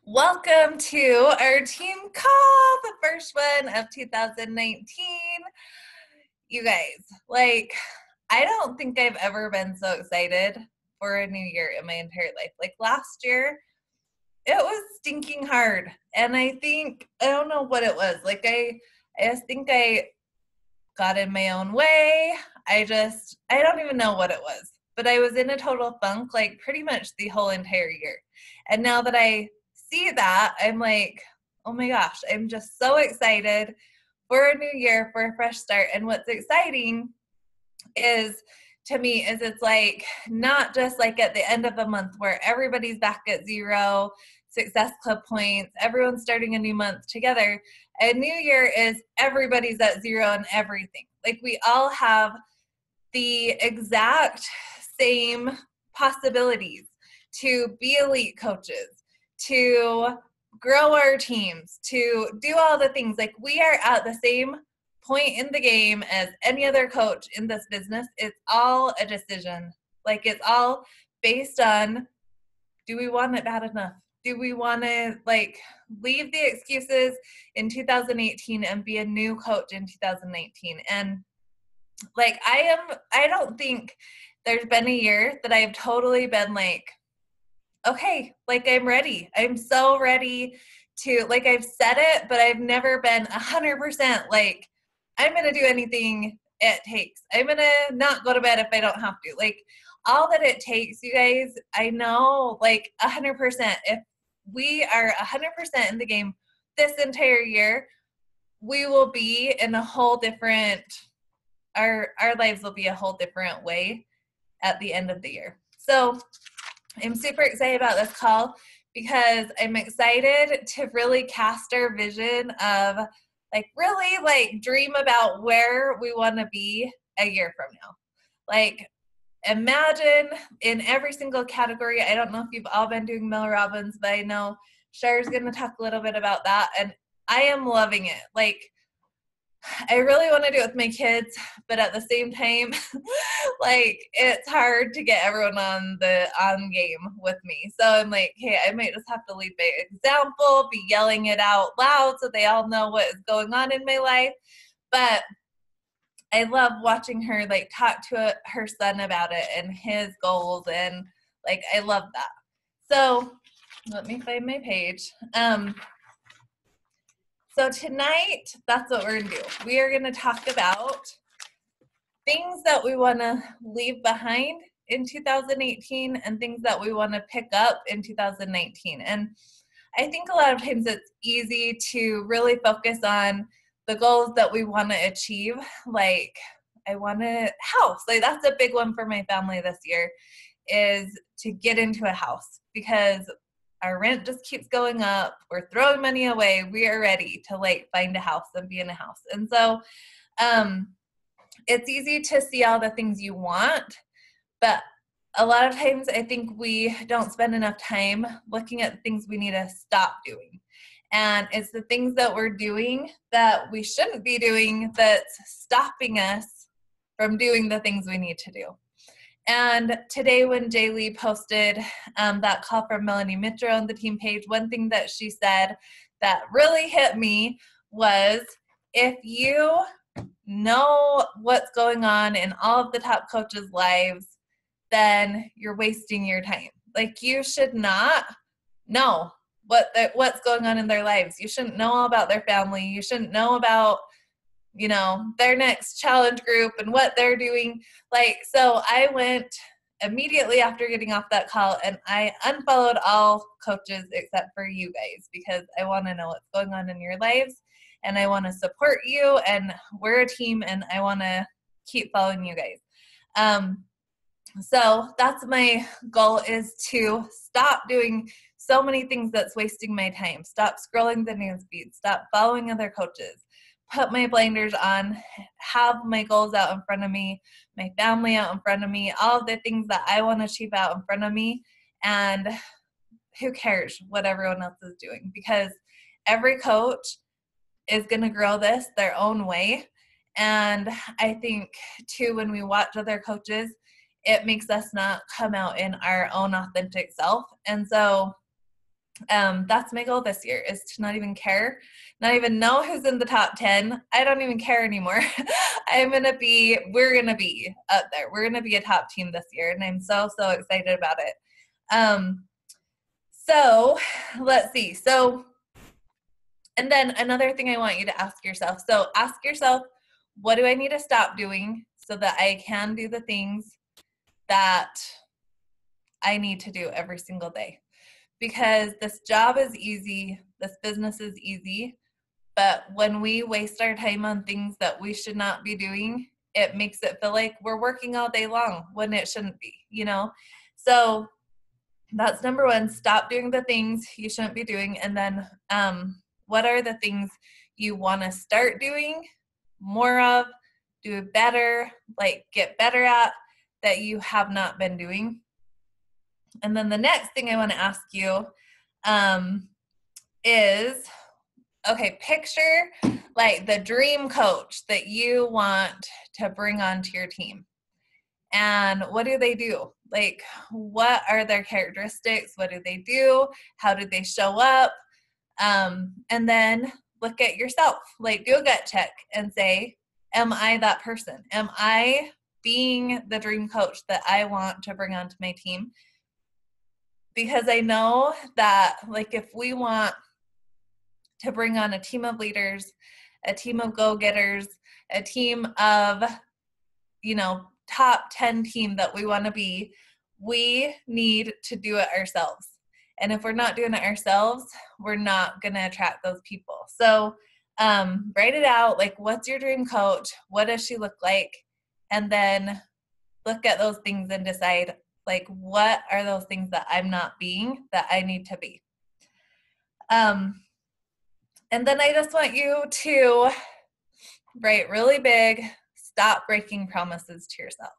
Welcome to our team call, the first one of 2019. You guys, I don't think I've ever been so excited for a new year in my entire life. Like last year, it was stinking hard. And I don't know what it was. I just think I got in my own way. I don't even know what it was. But I was in a total funk, like pretty much the whole entire year. And now that I see that, I'm like, oh my gosh, I'm just so excited for a new year, for a fresh start. And what's exciting is to me is it's like not just like at the end of the month where everybody's back at zero success club points, everyone's starting a new month together. A new year is everybody's at zero and everything. Like we all have the exact same possibilities to be elite coaches, to grow our teams, to do all the things. Like we are at the same point in the game as any other coach in this business. It's all a decision. Like it's all based on, do we want it bad enough? Do we want to leave the excuses in 2018 and be a new coach in 2019? And I don't think there's been a year that I've totally been like, okay, like I'm ready. I'm so ready to, like I've said it, but I've never been 100% like, I'm going to do anything it takes. I'm going to not go to bed if I don't have to. Like all that it takes, you guys, I know like 100%. If we are 100% in the game this entire year, we will be in a whole different, our lives will be a whole different way at the end of the year. So I'm super excited about this call because I'm excited to really cast our vision of really dream about where we want to be a year from now. Like imagine in every single category. I don't know if you've all been doing Mel Robbins, but I know Cher's going to talk a little bit about that. And I am loving it. Like I really want to do it with my kids, but at the same time, like it's hard to get everyone on game with me. So I'm like, hey, I might just have to lead by example, be yelling it out loud so they all know what is going on in my life. But I love watching her like talk to her son about it and his goals, and like I love that. So let me find my page. So tonight, that's what we're going to do. We are going to talk about things that we want to leave behind in 2018 and things that we want to pick up in 2019. And I think a lot of times it's easy to really focus on the goals that we want to achieve. Like I want a house. Like that's a big one for my family this year, is to get into a house because our rent just keeps going up. We're throwing money away. We are ready to like find a house and be in a house. And so it's easy to see all the things you want, but a lot of times I think we don't spend enough time looking at the things we need to stop doing. And it's the things that we're doing that we shouldn't be doing that's stopping us from doing the things we need to do. And today when Jay Lee posted that call from Melanie Mitro on the team page, one thing that she said that really hit me was, if you know what's going on in all of the top coaches' lives, then you're wasting your time. Like you should not know what's going on in their lives. You shouldn't know all about their family. You shouldn't know about their next challenge group and what they're doing. So I went immediately after getting off that call and I unfollowed all coaches except for you guys, because I want to know what's going on in your lives and I want to support you, and we're a team and I want to keep following you guys. So that's my goal, is to stop doing so many things that's wasting my time. Stop scrolling the news feed, stop following other coaches, put my blinders on, have my goals out in front of me, my family out in front of me, all the things that I want to achieve out in front of me, and who cares what everyone else is doing, because every coach is going to grow this their own way. And I think too, when we watch other coaches, it makes us not come out in our own authentic self. And so That's my goal this year, is to not even care, not even know who's in the top 10. I don't even care anymore. We're going to be up there. We're going to be a top team this year. And I'm so, so excited about it. So let's see. So, and then another thing I want you to ask yourself. So ask yourself, what do I need to stop doing so that I can do the things that I need to do every single day? Because this job is easy, this business is easy, but when we waste our time on things that we should not be doing, it makes it feel like we're working all day long when it shouldn't be, you know? So that's number one, stop doing the things you shouldn't be doing. And then what are the things you want to start doing more of, do better, like get better at, that you have not been doing? And then the next thing I want to ask you is, okay, picture like the dream coach that you want to bring onto your team. And what do they do? Like, what are their characteristics? What do they do? How do they show up? And then look at yourself, like do a gut check and say, am I that person? Am I being the dream coach that I want to bring onto my team? Because I know that, like, if we want to bring on a team of leaders, a team of go-getters, a team of, you know, top 10 team that we want to be, we need to do it ourselves. And if we're not doing it ourselves, we're not going to attract those people. So write it out, like, what's your dream coach? What does she look like? And then look at those things and decide, like, what are those things that I'm not being that I need to be? And then I just want you to write really big, stop breaking promises to yourself.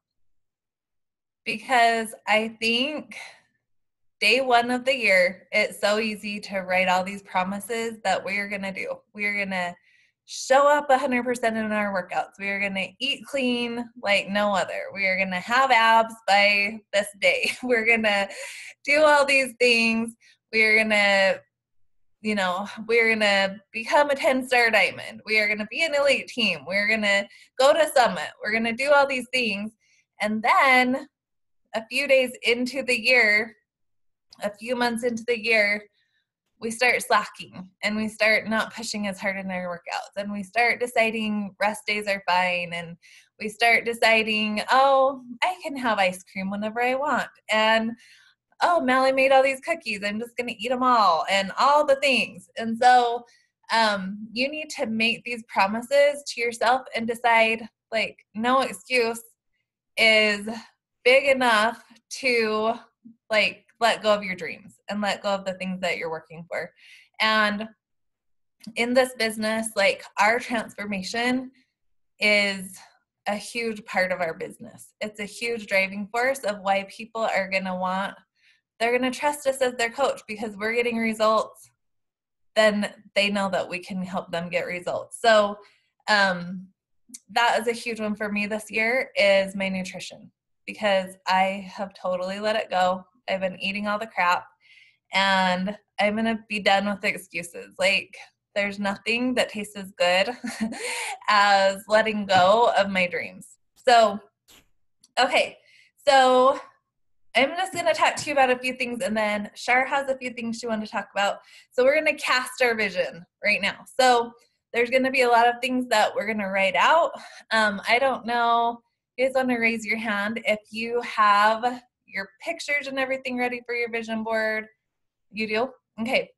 Because I think day one of the year, it's so easy to write all these promises that we're going to do. We're going to show up 100% in our workouts. We are going to eat clean like no other. We are going to have abs by this day. We're going to do all these things. We're going to, you know, we're going to become a 10-star diamond. We are going to be an elite team. We're going to go to summit. We're going to do all these things. And then a few days into the year, a few months into the year, we start slacking and we start not pushing as hard in our workouts, and we start deciding rest days are fine, and we start deciding, oh, I can have ice cream whenever I want, and oh, Mally made all these cookies, I'm just going to eat them all, and all the things. And so you need to make these promises to yourself and decide, like, no excuse is big enough to, like, let go of your dreams and let go of the things that you're working for. And in this business, like, our transformation is a huge part of our business. It's a huge driving force of why people are going to they're going to trust us as their coach, because we're getting results. Then they know that we can help them get results. So that is a huge one for me this year, is my nutrition, because I have totally let it go. I've been eating all the crap, and I'm going to be done with excuses. Like, there's nothing that tastes as good as letting go of my dreams. So, okay. So I'm just going to talk to you about a few things, and then Shar has a few things she wanted to talk about. So we're going to cast our vision right now. So there's going to be a lot of things that we're going to write out. I don't know, you guys want to raise your hand if you have your pictures and everything ready for your vision board? You do? Okay.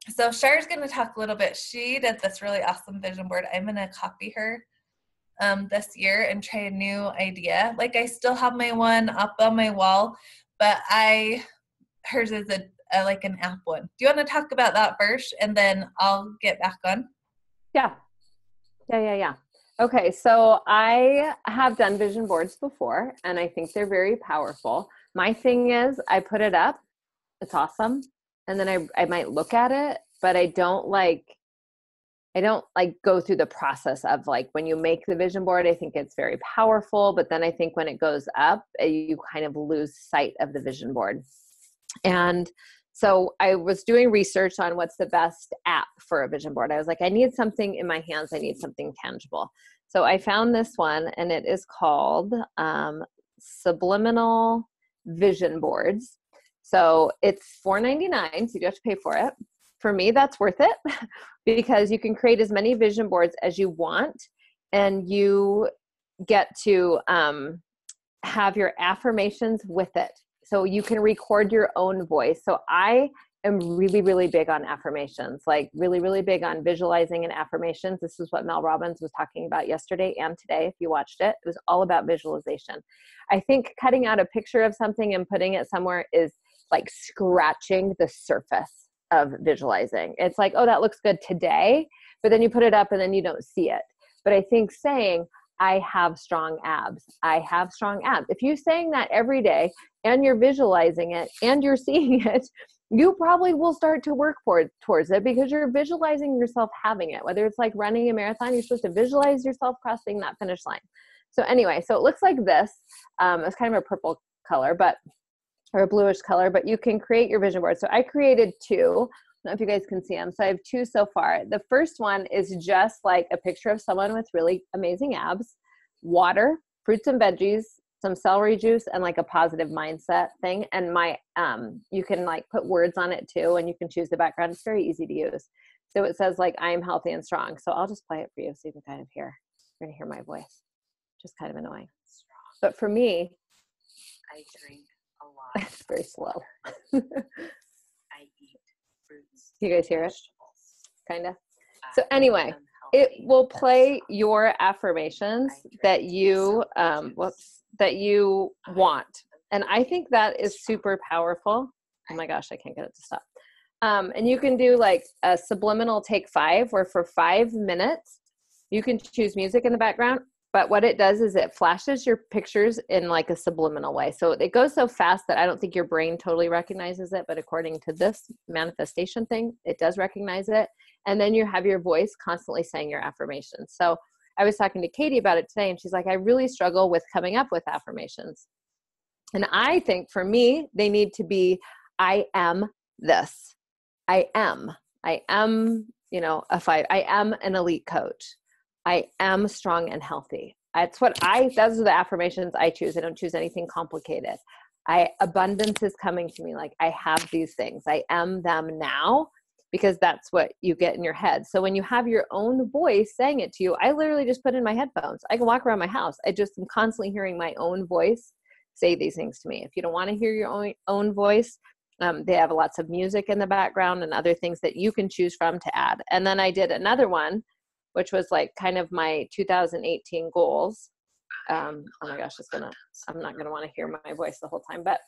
So Shar's going to talk a little bit. She did this really awesome vision board. I'm going to copy her this year and try a new idea. Like, I still have my one up on my wall, but hers is a like an app one. Do you want to talk about that first, and then I'll get back on? Yeah. Okay, so I have done vision boards before, and I think they're very powerful. My thing is, I put it up, it's awesome, and then I might look at it, but I don't like go through the process of, like, when you make the vision board, I think it's very powerful, but then I think when it goes up, you kind of lose sight of the vision board. And So I was doing research on what's the best app for a vision board. I was like, I need something in my hands. I need something tangible. So I found this one, and it is called Subliminal Vision Boards. So it's $4.99, so you do have to pay for it. For me, that's worth it because you can create as many vision boards as you want, and you get to have your affirmations with it. So you can record your own voice. So I am really, really big on affirmations, like really, really big on visualizing and affirmations. This is what Mel Robbins was talking about yesterday and today. If you watched it, it was all about visualization. I think cutting out a picture of something and putting it somewhere is like scratching the surface of visualizing. It's like, oh, that looks good today, but then you put it up and then you don't see it. But I think saying, I have strong abs. I have strong abs. If you're saying that every day and you're visualizing it and you're seeing it, you probably will start to work towards it because you're visualizing yourself having it. Whether it's like running a marathon, you're supposed to visualize yourself crossing that finish line. So anyway, so it looks like this. It's kind of a purple color, or a bluish color, but you can create your vision board. So I created two. I don't know if you guys can see them. So I have two so far. The first one is just like a picture of someone with really amazing abs, water, fruits and veggies, some celery juice, and like a positive mindset thing. And you can like put words on it too, and you can choose the background. It's very easy to use. So it says like, I am healthy and strong. So I'll just play it for you so you can kind of hear. You're gonna hear my voice, just kind of annoying. But for me, I drink a lot. it's very slow. I eat fruits. You guys hear it? Kind of. So anyway, it will play your affirmations that you that you want. And I think that is super powerful. Oh my gosh, I can't get it to stop. And you can do like a subliminal take 5, where for 5 minutes, you can choose music in the background. But what it does is it flashes your pictures in like a subliminal way. So it goes so fast that I don't think your brain totally recognizes it. But according to this manifestation thing, it does recognize it. And then you have your voice constantly saying your affirmations. So I was talking to Katie about it today, and she's like, I really struggle with coming up with affirmations. And I think for me, they need to be, I am this. I am, a 5. I am an elite coach. I am strong and healthy. Those are the affirmations I choose. I don't choose anything complicated. Abundance is coming to me. Like I have these things. I am them now, because that's what you get in your head. So when you have your own voice saying it to you, I literally just put in my headphones. I can walk around my house. I just am constantly hearing my own voice say these things to me. If you don't want to hear your own voice, they have lots of music in the background and other things that you can choose from to add. And then I did another one, which was like kind of my 2018 goals. Oh my gosh, I'm not going to want to hear my voice the whole time, but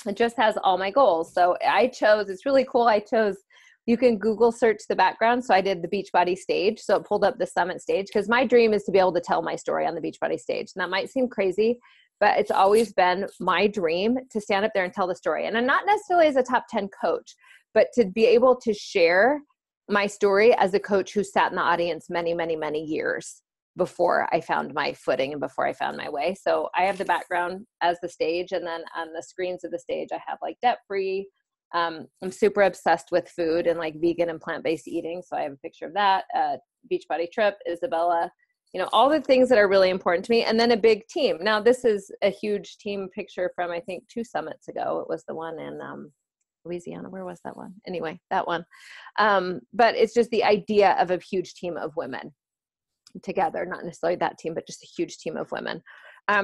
it just has all my goals. So it's really cool. You can Google search the background. So I did the Beachbody stage. So it pulled up the summit stage, because my dream is to be able to tell my story on the Beachbody stage. And that might seem crazy, but it's always been my dream to stand up there and tell the story. And I'm not necessarily as a top 10 coach, but to be able to share my story as a coach who sat in the audience many, many, many years before I found my footing and before I found my way. So I have the background as the stage, and then on the screens of the stage, I have like debt-free. I'm super obsessed with food and like vegan and plant-based eating. So I have a picture of that, Beachbody trip, Isabella, all the things that are really important to me. And then a big team. Now this is a huge team picture from, I think 2 summits ago. It was the one in, Louisiana. Where was that one? Anyway, that one. But it's just the idea of a huge team of women together, not necessarily that team, but just a huge team of women.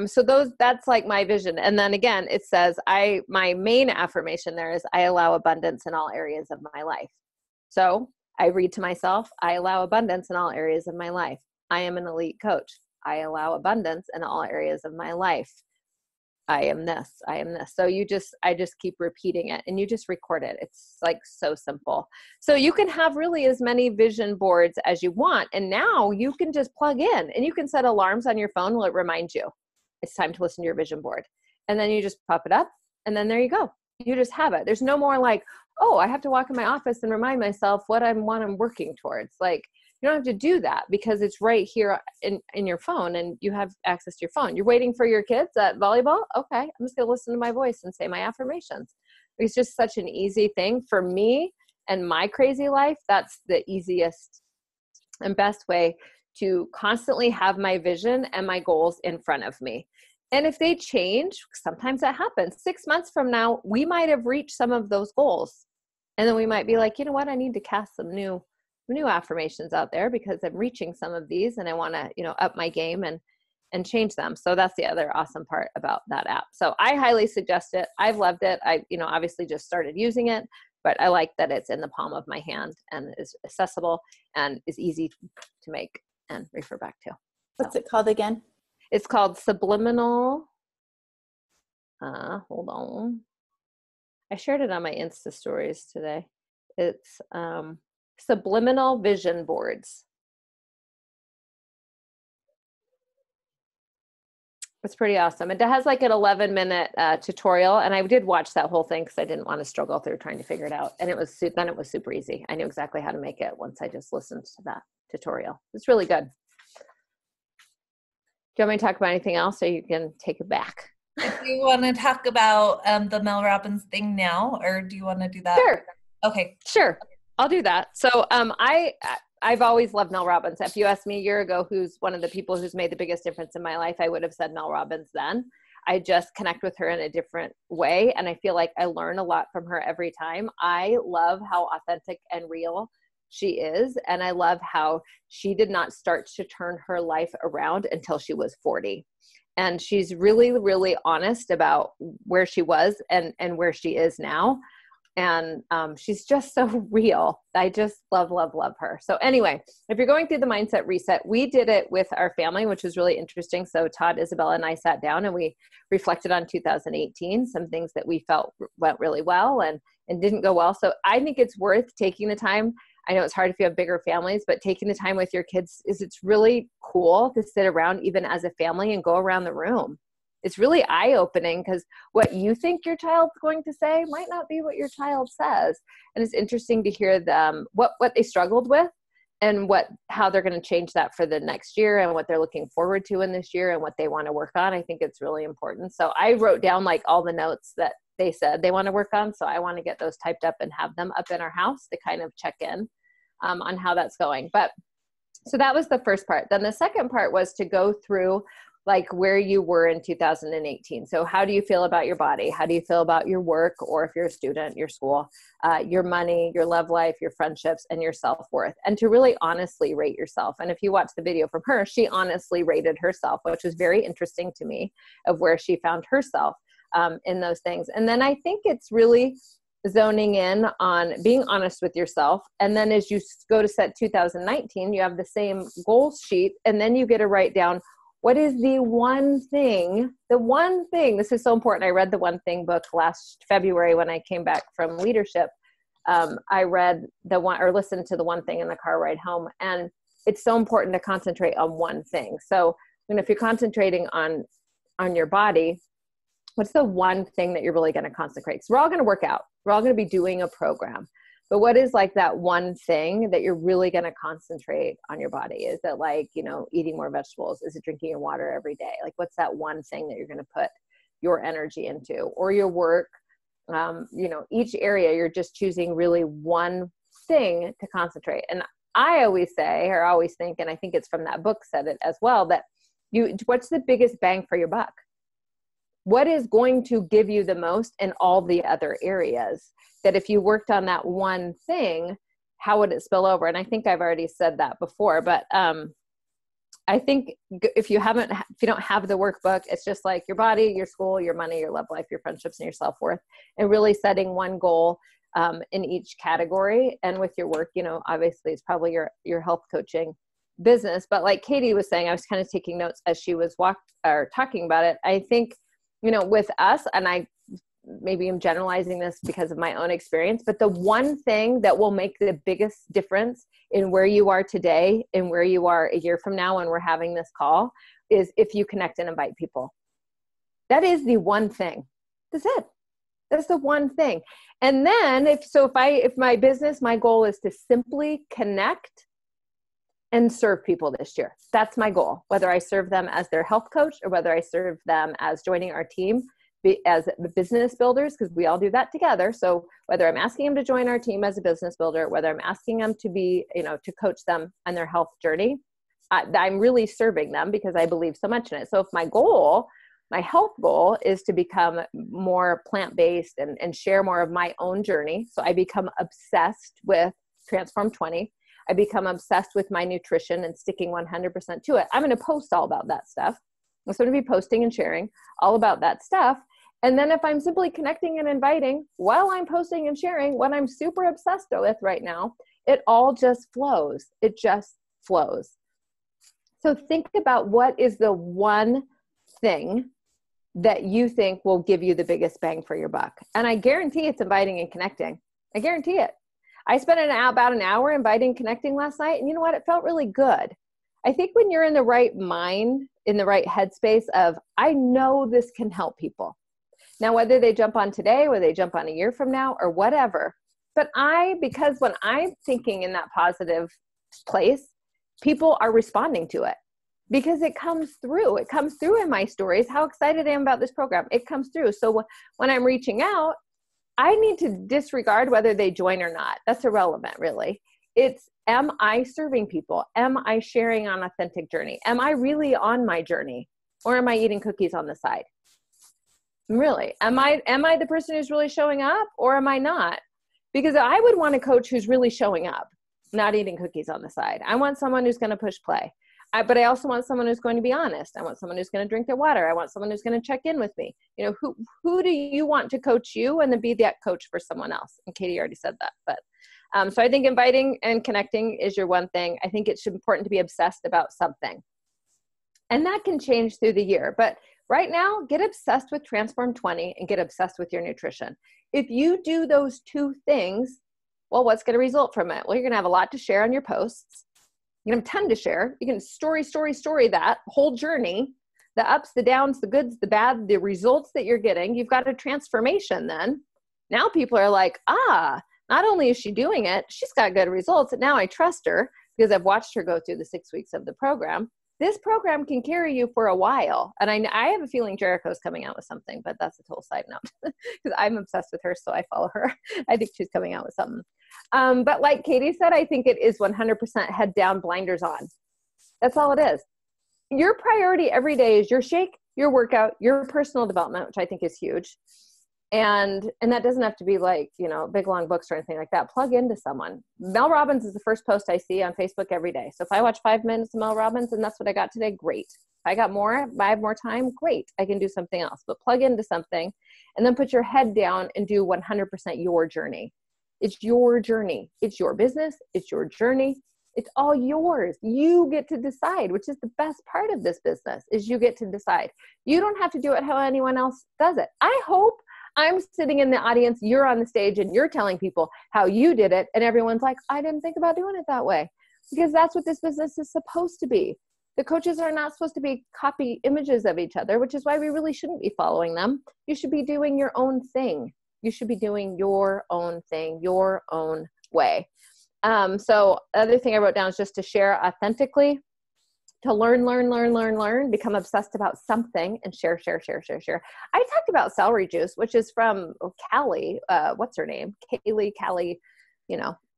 So that's like my vision. And then again, it says, my main affirmation there is, I allow abundance in all areas of my life. So I read to myself, I allow abundance in all areas of my life. I am an elite coach. I allow abundance in all areas of my life. I am this, I am this. So I just keep repeating it, and you just record it. It's like so simple. So you can have really as many vision boards as you want. And now you can just plug in, and you can set alarms on your phone. Will it remind you it's time to listen to your vision board? And then you just pop it up, and then there you go. You just have it. There's no more like, oh, I have to walk in my office and remind myself what I'm working towards. Like, You don't have to do that because it's right here in your phone and you have access to your phone. You're waiting for your kids at volleyball? Okay, I'm just going to listen to my voice and say my affirmations. It's just such an easy thing for me and my crazy life. That's the easiest and best way to constantly have my vision and my goals in front of me. And if they change, sometimes that happens. 6 months from now, we might have reached some of those goals. And then we might be like, you know what, I need to cast some new affirmations out there because I'm reaching some of these and I want to, up my game and change them. So that's the other awesome part about that app. So I highly suggest it. I've loved it. I, obviously just started using it, but I like that it's in the palm of my hand and is accessible and is easy to make and refer back to. What's it called again? It's called Subliminal. Hold on. I shared it on my Insta stories today. It's Subliminal Vision Boards. It's pretty awesome. It has like an 11-minute tutorial, and I did watch that whole thing because I didn't want to struggle through trying to figure it out. And it was super easy. I knew exactly how to make it once I just listened to that tutorial. It's really good. Do you want me to talk about anything else, or you can take it back? Do you want to talk about the Mel Robbins thing now, or do you want to do that? Sure. Okay. Sure. I'll do that. So I've always loved Mel Robbins. If you asked me a year ago who's one of the people who's made the biggest difference in my life, I would have said Mel Robbins then. I just connect with her in a different way, and I feel like I learn a lot from her every time. I love how authentic and real she is, and I love how she did not start to turn her life around until she was 40. And she's really, really honest about where she was and where she is now. And she's just so real. I just love her. So anyway, if you're going through the mindset reset, we did it with our family, which was really interesting. So Todd, Isabella, and I sat down and we reflected on 2018, some things that we felt went really well and didn't go well. So I think it's worth taking the time. I know it's hard if you have bigger families, but taking the time with your kids it's really cool to sit around even as a family and go around the room. It's really eye-opening because what you think your child's going to say might not be what your child says. And it's interesting to hear them, what they struggled with and how they're going to change that for the next year and what they're looking forward to in this year and what they want to work on. I think it's really important. So I wrote down like all the notes that they said they want to work on. So I want to get those typed up and have them up in our house to kind of check in on how that's going. But so that was the first part. Then the second part was to go through like where you were in 2018. So how do you feel about your body? How do you feel about your work, or if you're a student, your school, your money, your love life, your friendships, and your self-worth, and to really honestly rate yourself. And if you watch the video from her, she honestly rated herself, which was very interesting to me of where she found herself in those things. And then I think it's really zoning in on being honest with yourself. And then as you go to set 2019, you have the same goals sheet, and then you get to write down what is the one thing, this is so important. I read the One Thing book last February when I came back from leadership. I read listened to the One Thing in the car ride home. And it's so important to concentrate on one thing. So if you're concentrating on your body, what's the one thing that you're really going to concentrate? Because we're all going to work out. We're all going to be doing a program. But what is like that one thing that you're really going to concentrate on your body? Is it like, eating more vegetables? Is it drinking your water every day? Like, what's that one thing that you're going to put your energy into, or your work? Each area you're just choosing really one thing to concentrate. And I always say, or always think, and I think it's from that book said it as well, that what's the biggest bang for your buck? What is going to give you the most in all the other areas? That if you worked on that one thing, how would it spill over? And I think I've already said that before, but I think if you don't have the workbook, it's just like your body, your school, your money, your love life, your friendships, and your self-worth, and really setting one goal in each category. And with your work, obviously it's probably your health coaching business, but like Katie was saying, I was kind of taking notes as she was talking about it. I think, with us, and I maybe I'm generalizing this because of my own experience, but the one thing that will make the biggest difference in where you are today and where you are a year from now when we're having this call is if you connect and invite people. That is the one thing. That's it. That's the one thing. And then if my business, my goal is to simply connect and serve people this year. That's my goal, whether I serve them as their health coach or whether I serve them as joining our team as business builders, because we all do that together. So whether I'm asking them to join our team as a business builder, whether I'm asking them to be, to coach them on their health journey, I'm really serving them because I believe so much in it. So if my health goal is to become more plant-based and share more of my own journey. So I become obsessed with Transform 20. I become obsessed with my nutrition and sticking 100% to it. I'm going to post all about that stuff. I'm going to be posting and sharing all about that stuff. And then if I'm simply connecting and inviting while I'm posting and sharing what I'm super obsessed with right now, it all just flows. It just flows. So think about what is the one thing that you think will give you the biggest bang for your buck. And I guarantee it's inviting and connecting. I guarantee it. I spent about an hour inviting and connecting last night. And you know what? It felt really good. I think when you're in the right mind, in the right headspace of, I know this can help people. Now, whether they jump on today, whether they jump on a year from now or whatever, but because when I'm thinking in that positive place, people are responding to it because it comes through. It comes through in my stories, how excited I am about this program. It comes through. So when I'm reaching out, I need to disregard whether they join or not. That's irrelevant, really. It's, am I serving people? Am I sharing an authentic journey? Am I really on my journey? Or am I eating cookies on the side? Really, am I the person who's really showing up or am I not? Because I would want a coach who's really showing up, not eating cookies on the side. I want someone who's going to push play. But I also want someone who's going to be honest. I want someone who's going to drink their water. I want someone who's going to check in with me. Who do you want to coach you and then be that coach for someone else? And Katie already said that. But so I think inviting and connecting is your one thing. I think it's important to be obsessed about something. And that can change through the year. But right now, get obsessed with Transform 20 and get obsessed with your nutrition. If you do those two things, well, what's going to result from it? Well, you're going to have a lot to share on your posts. You're going to have a ton to share. You can story that whole journey, the ups, the downs, the goods, the bad, the results that you're getting. You've got a transformation then. Now people are like, not only is she doing it, she's got good results. And now I trust her because I've watched her go through the 6 weeks of the program. This program can carry you for a while. And I have a feeling Jericho's coming out with something, but that's a total side note because I'm obsessed with her. So I follow her. I think she's coming out with something. But like Katie said, I think it is 100% head down, blinders on. That's all it is. Your priority every day is your shake, your workout, your personal development, which I think is huge. And that doesn't have to be like, big long books or anything like that. Plug into someone. Mel Robbins is the first post I see on Facebook every day. So if I watch 5 minutes of Mel Robbins and that's what I got today, great. If I got more, if I have more time, great. I can do something else. But plug into something and then put your head down and do 100% your journey. It's your journey. It's your business. It's your journey. It's all yours. You get to decide, which is the best part of this business, is you get to decide. You don't have to do it how anyone else does it. I hope I'm sitting in the audience, you're on the stage, and you're telling people how you did it, and everyone's like, I didn't think about doing it that way. Because that's what this business is supposed to be. The coaches are not supposed to be copy images of each other, which is why we really shouldn't be following them. You should be doing your own thing. You should be doing your own thing, your own way. So the other thing I wrote down is just to share authentically, to learn, become obsessed about something and share. I talked about celery juice, which is from Callie, what's her name? Callie,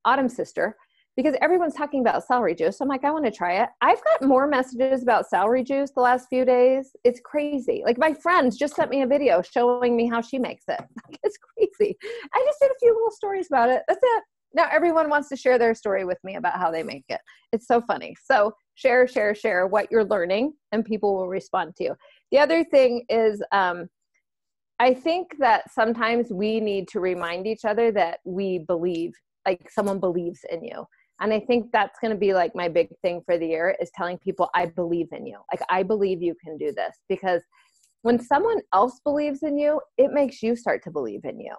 Autumn's sister, because everyone's talking about celery juice. So I'm like, I want to try it. I've got more messages about celery juice the last few days. It's crazy. Like my friends just sent me a video showing me how she makes it. It's crazy. I just did a few little stories about it. That's it. Now everyone wants to share their story with me about how they make it. It's so funny. So share what you're learning and people will respond to you. The other thing is, I think that sometimes we need to remind each other that we believe, like someone believes in you. And I think that's going to be like my big thing for the year is telling people, I believe in you. Like, I believe you can do this, because when someone else believes in you, it makes you start to believe in you.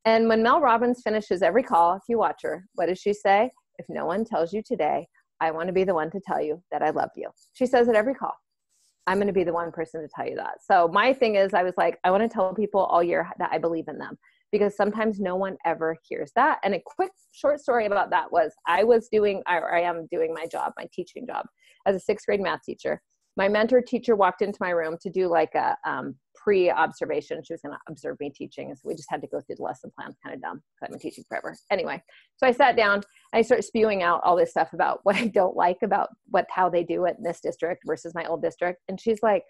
And when Mel Robbins finishes every call, if you watch her, what does she say? If no one tells you today, I want to be the one to tell you that I love you. She says it every call. I'm going to be the one person to tell you that. So my thing is, I was like, I want to tell people all year that I believe in them. because sometimes no one ever hears that. And a quick short story about that was I am doing my job, my teaching job as a 6th grade math teacher. My mentor teacher walked into my room to do like a pre-observation. She was going to observe me teaching. And so we just had to go through the lesson plan. Kind of dumb because I've been teaching forever. Anyway, so I sat down and I started spewing out all this stuff about what I don't like about how they do it in this district versus my old district. And she's like,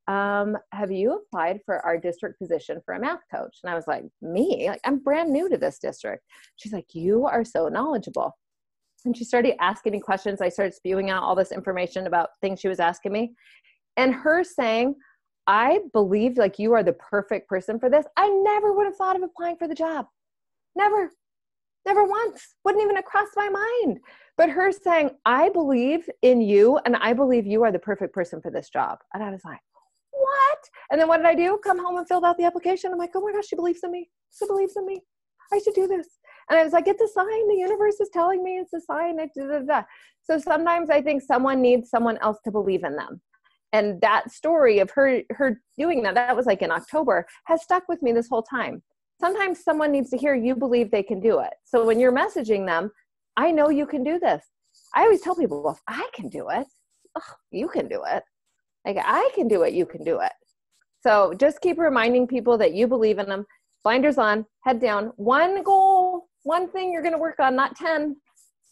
have you applied for our district position for a math coach? And I was like, me? Like, I'm brand new to this district. She's like, you are so knowledgeable. And she started asking me questions. I started spewing out all this information about things she was asking me. And her saying, I believe like you are the perfect person for this. I never would have thought of applying for the job. Never once. Wouldn't even have crossed my mind. But her saying, I believe in you and I believe you are the perfect person for this job. And I was like, what? And then what did I do? Come home and filled out the application. I'm like, oh my gosh, she believes in me. She believes in me. I should do this. And I was like, it's a sign. The universe is telling me it's a sign. So sometimes I think someone needs someone else to believe in them. And that story of her doing that was like in October, has stuck with me this whole time. Sometimes someone needs to hear you believe they can do it. So when you're messaging them, I know you can do this. I always tell people, well, if I can do it, you can do it. Like I can do it, you can do it. So just keep reminding people that you believe in them. Blinders on, head down. One goal, one thing you're going to work on, not 10.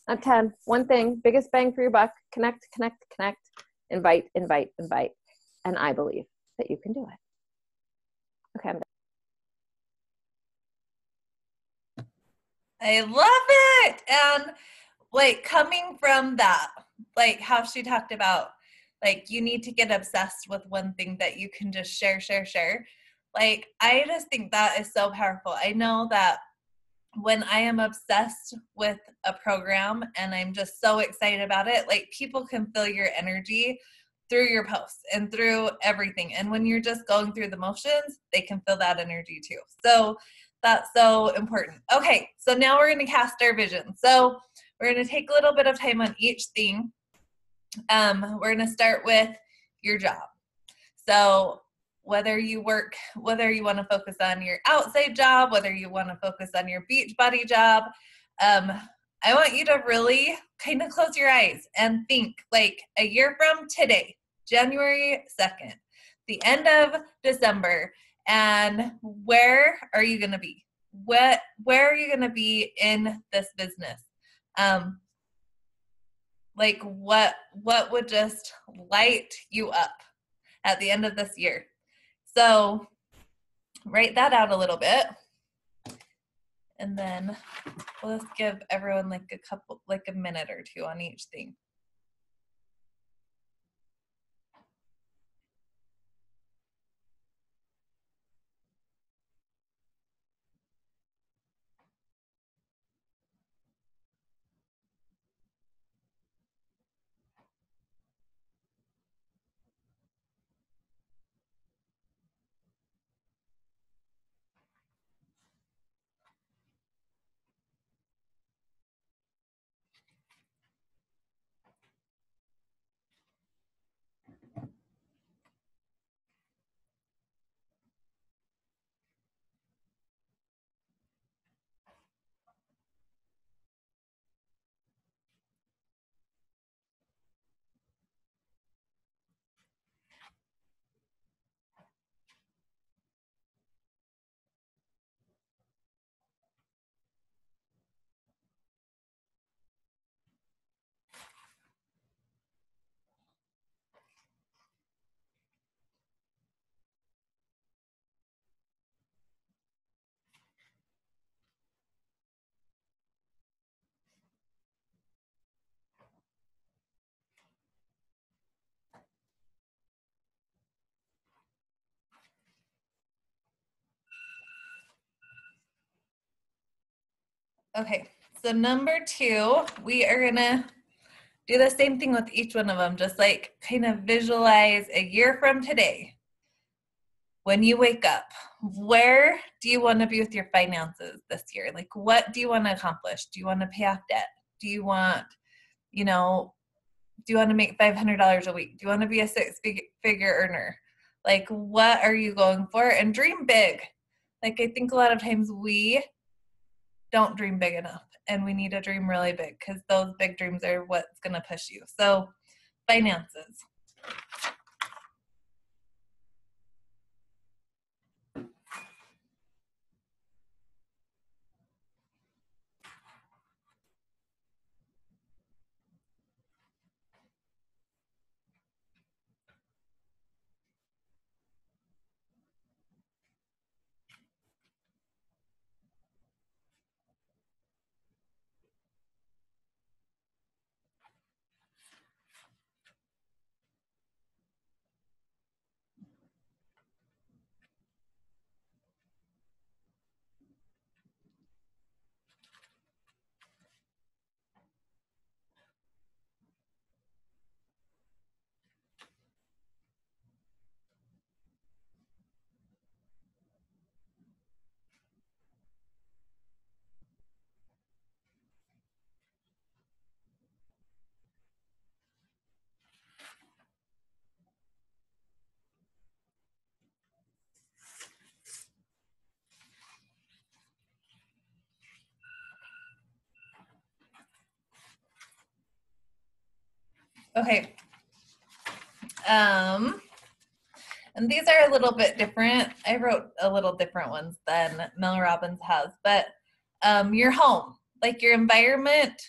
Not 10. One thing, biggest bang for your buck. Connect. Invite. And I believe that you can do it. Okay, I'm done. I love it. And like coming from that, like how she talked about, like you need to get obsessed with one thing that you can just share. Like, I just think that is so powerful. I know that when I am obsessed with a program and I'm just so excited about it, like people can feel your energy through your posts and through everything. And when you're just going through the motions, they can feel that energy too. So that's so important. Okay, so now we're going to cast our vision. So we're going to take a little bit of time on each thing. We're going to start with your job. So whether you want to focus on your outside job, whether you want to focus on your Beachbody job, I want you to really kind of close your eyes and think like a year from today, January 2nd, the end of December, and where are you going to be? Where are you going to be in this business? Like what would just light you up at the end of this year? So write that out a little bit. And then let's give everyone like a minute or two on each thing. Okay, so number 2, we are gonna do the same thing with each one of them, just like kind of visualize a year from today. When you wake up, where do you want to be with your finances this year? Like, what do you want to accomplish? Do you want to pay off debt? Do you want to make $500 a week? Do you want to be a 6-figure earner? Like, what are you going for? And dream big. Like, I think a lot of times we don't dream big enough, and we need to dream really big because those big dreams are what's going to push you. So, finances. Okay. And these are a little bit different. I wrote a little different ones than Mel Robbins has, but your home, like your environment,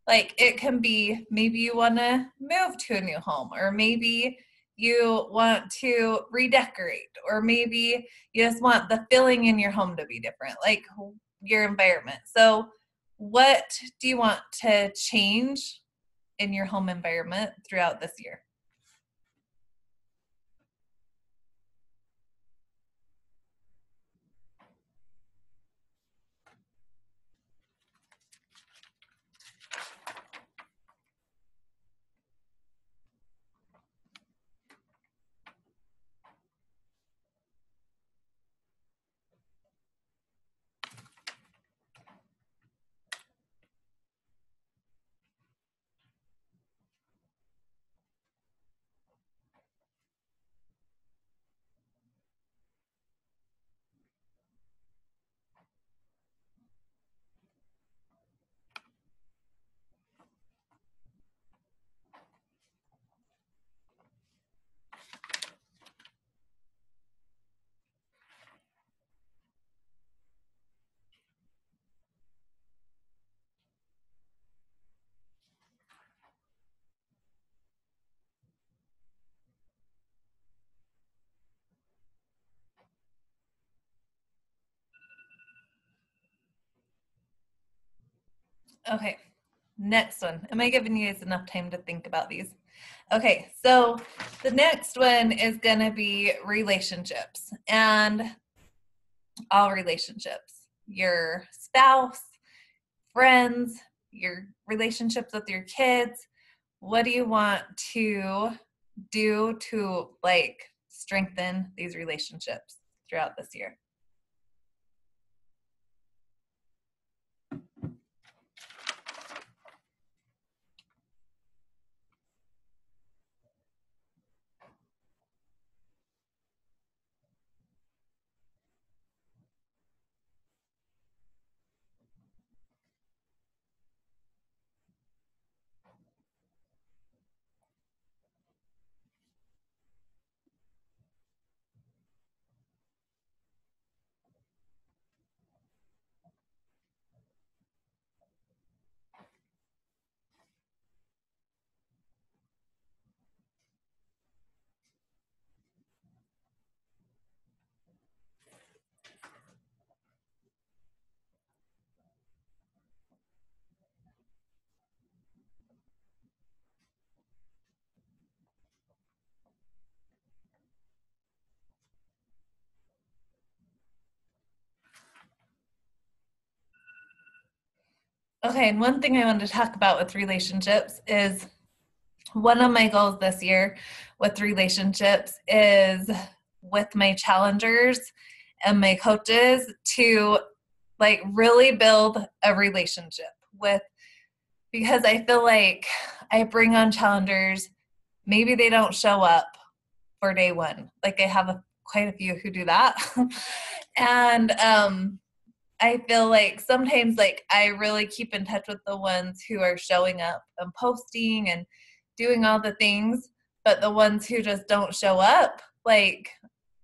like it can be maybe you want to move to a new home, or maybe you want to redecorate, or maybe you just want the feeling in your home to be different, like your environment. So what do you want to change in your home environment throughout this year? Okay, next one. Am I giving you guys enough time to think about these? Okay, so the next one is going to be relationships, and all relationships. Your spouse, friends, your relationships with your kids. What do you want to do to like strengthen these relationships throughout this year? Okay, and one thing I wanted to talk about with relationships is one of my goals this year with relationships is with my challengers and my coaches to like really build a relationship with, because I feel like I bring on challengers, maybe they don't show up for day one. Like I have quite a few who do that. And I feel like sometimes like I really keep in touch with the ones who are showing up and posting and doing all the things, but the ones who just don't show up, like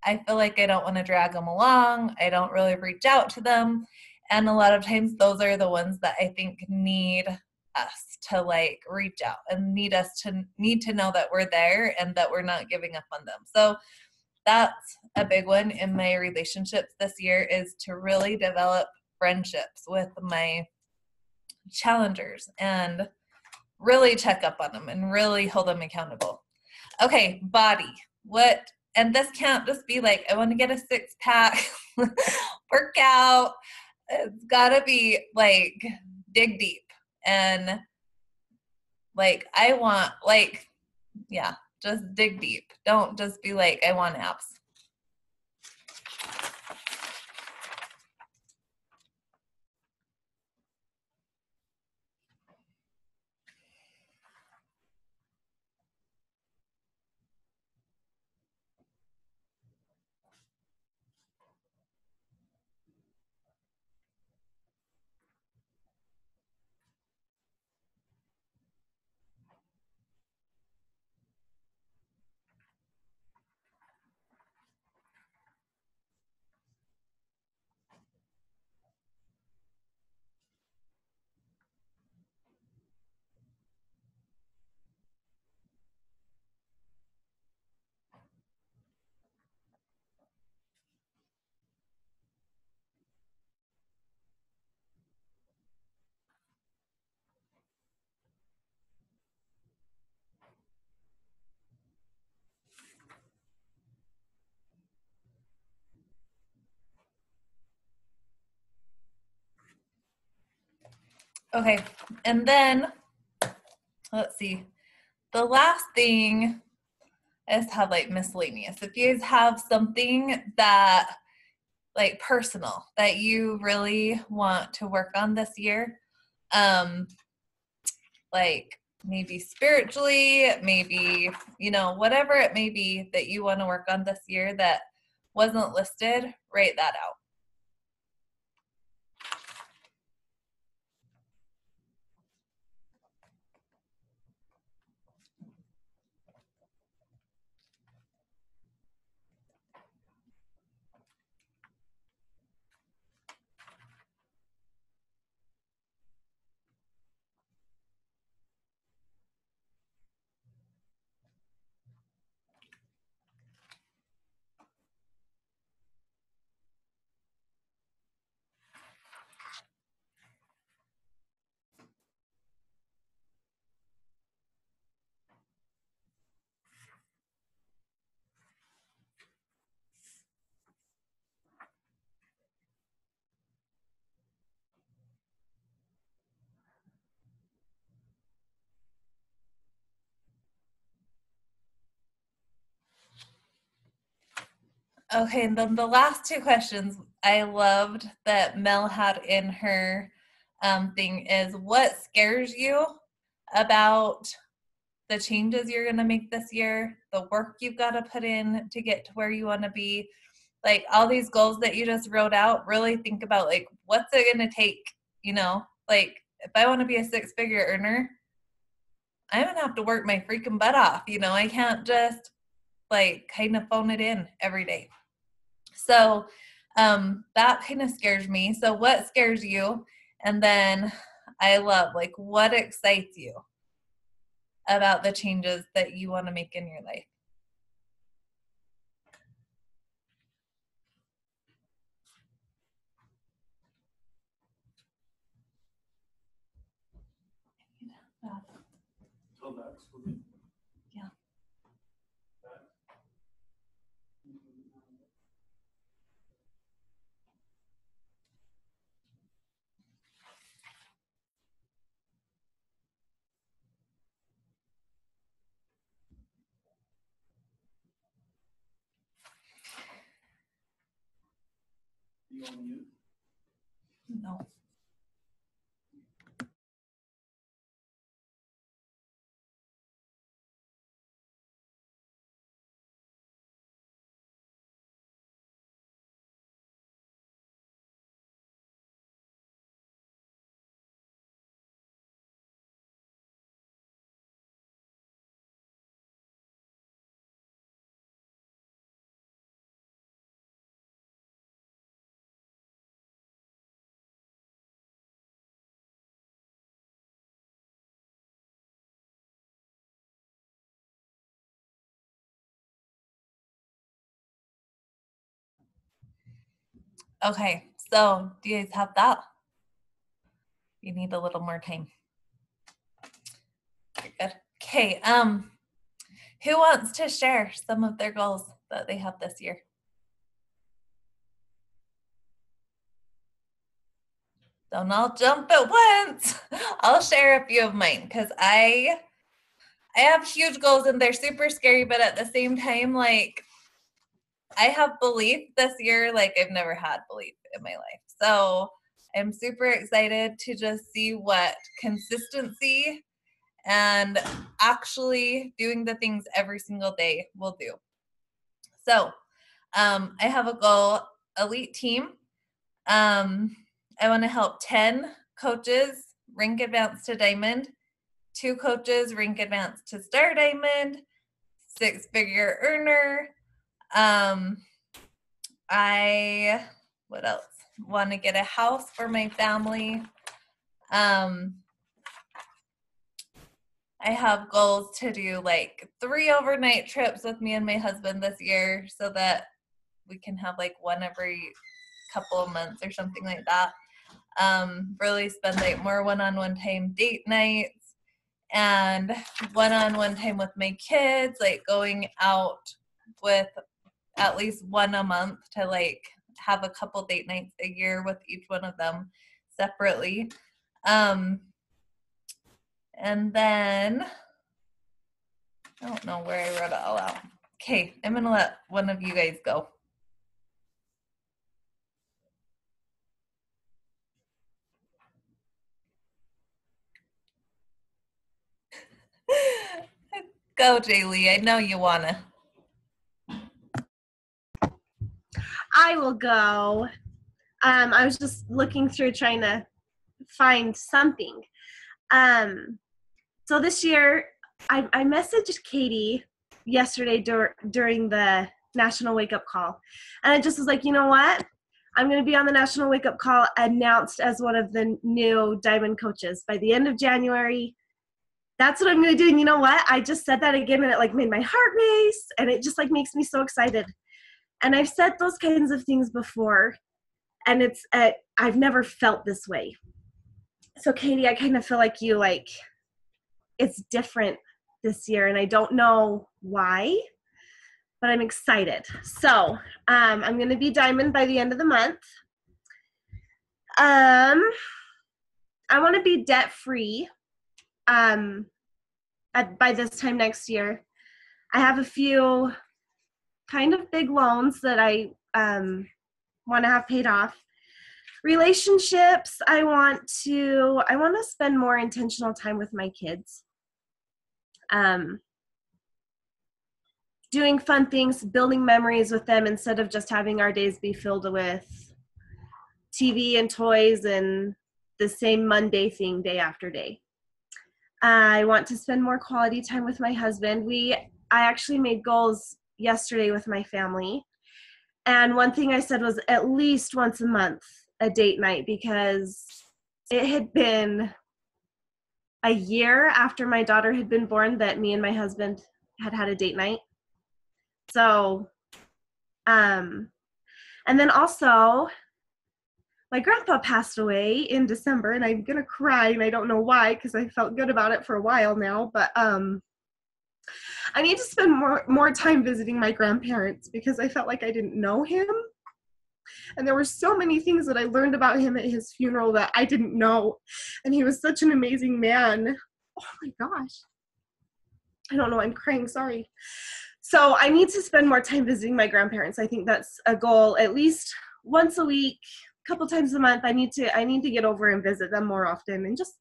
I feel like I don't want to drag them along. I don't really reach out to them. And a lot of times those are the ones that I think need us to like reach out and need to know that we're there and that we're not giving up on them. So that's a big one in my relationships this year, is to really develop friendships with my challengers and really check up on them and really hold them accountable. Okay, body. What, and this can't just be like, I want to get a 6-pack, work out. It's gotta be like dig deep. And like, I want, like, yeah, just dig deep. Don't just be like, I want abs. Okay, and then let's see. The last thing is have like miscellaneous. If you guys have something that like personal that you really want to work on this year, like maybe spiritually, maybe, you know, whatever it may be that you want to work on this year that wasn't listed, write that out. Okay, and then the last two questions I loved that Mel had in her thing is, what scares you about the changes you're going to make this year, the work you've got to put in to get to where you want to be, like all these goals that you just wrote out. Really think about like, what's it going to take, you know, like if I want to be a 6-figure earner, I'm going to have to work my freaking butt off. You know, I can't just like kind of phone it in every day. So that kind of scares me. So what scares you? And then I love, like, what excites you about the changes that you want to make in your life? Yeah. No. Okay, so do you guys have that? You need a little more time. Very good. Okay, who wants to share some of their goals that they have this year? Don't all jump at once. I'll share a few of mine because I have huge goals and they're super scary, but at the same time, like I have belief this year like I've never had belief in my life. So I'm super excited to just see what consistency and actually doing the things every single day will do. So I have a goal, elite team. I want to help 10 coaches rank advance to diamond, 2 coaches rank advance to star diamond, 6-figure earner. What else? Want to get a house for my family. I have goals to do like 3 overnight trips with me and my husband this year so that we can have like one every couple of months or something like that. Really spend like more one-on-one time, date nights, and one-on-one time with my kids, like going out with at least one a month to like have a couple date nights a year with each one of them separately. And then I don't know where I wrote it all out. Okay, I'm gonna let one of you guys go. Go, Jaylee. I know you wanna. I will go. I was just looking through trying to find something. So this year, I messaged Katie yesterday during the National Wake Up Call. And I just was like, you know what? I'm going to be on the National Wake Up Call, announced as one of the new Diamond coaches by the end of January. That's what I'm going to do. And you know what? I just said that again, and it like made my heart race, and it just like makes me so excited. And I've said those kinds of things before, and it's I've never felt this way. So Katie, I kind of feel like you, like it's different this year, and I don't know why, but I'm excited. So I'm going to be Diamond by the end of the month. I want to be debt free by this time next year. I have a few kind of big loans that I want to have paid off. Relationships, I want to spend more intentional time with my kids. Doing fun things, building memories with them instead of just having our days be filled with TV and toys and the same Monday thing day after day. I want to spend more quality time with my husband. I actually made goals yesterday with my family. And one thing I said was at least once a month, a date night, because it had been a year after my daughter had been born that me and my husband had a date night. So, and then also my grandpa passed away in December, and I'm gonna cry, and I don't know why, because I felt good about it for a while now, but I need to spend more time visiting my grandparents because I felt like I didn't know him. And there were so many things that I learned about him at his funeral that I didn't know. And he was such an amazing man. Oh my gosh. I don't know, I'm crying, sorry. So I need to spend more time visiting my grandparents. I think that's a goal, at least once a week, a couple times a month. I need to get over and visit them more often and just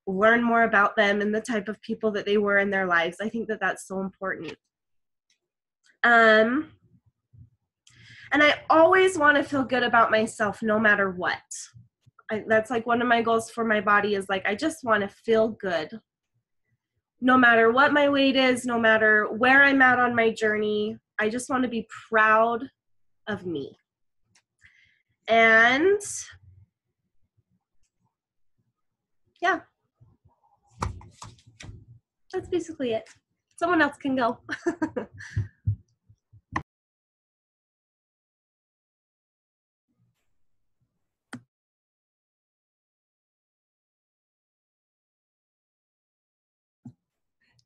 learn more about them and the type of people that they were in their lives. I think that that's so important. And I always want to feel good about myself no matter what. That's like one of my goals for my body is like, I just want to feel good. No matter what my weight is, no matter where I'm at on my journey, I just want to be proud of me. And yeah, that's basically it. Someone else can go.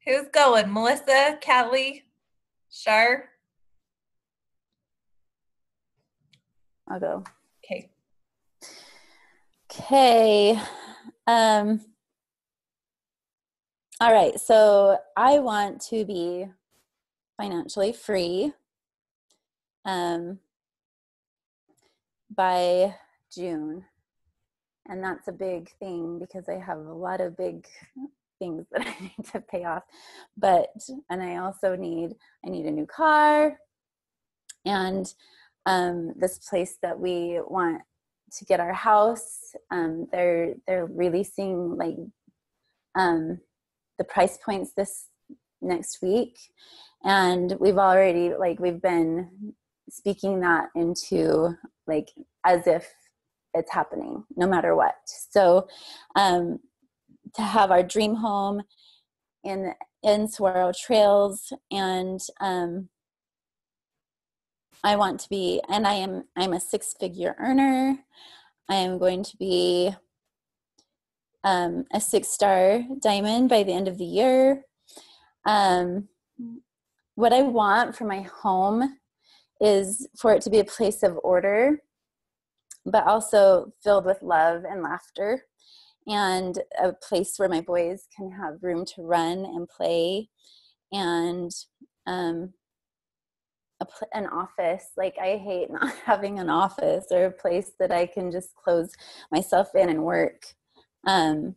Who's going? Melissa, Callie, Shar? I'll go. Okay. Okay. All right. So I want to be financially free by June. And that's a big thing because I have a lot of big things that I need to pay off. And I also need a new car. And this place that we want to get our house, they're releasing like the price points this next week. And we've been speaking that into like as if it's happening no matter what. So to have our dream home in Saguaro Trails, and I want to be, and I'm a 6-figure earner. I am going to be a 6-star diamond by the end of the year. What I want for my home is for it to be a place of order, but also filled with love and laughter, and a place where my boys can have room to run and play, and an office. Like, I hate not having an office or a place that I can just close myself in and work. And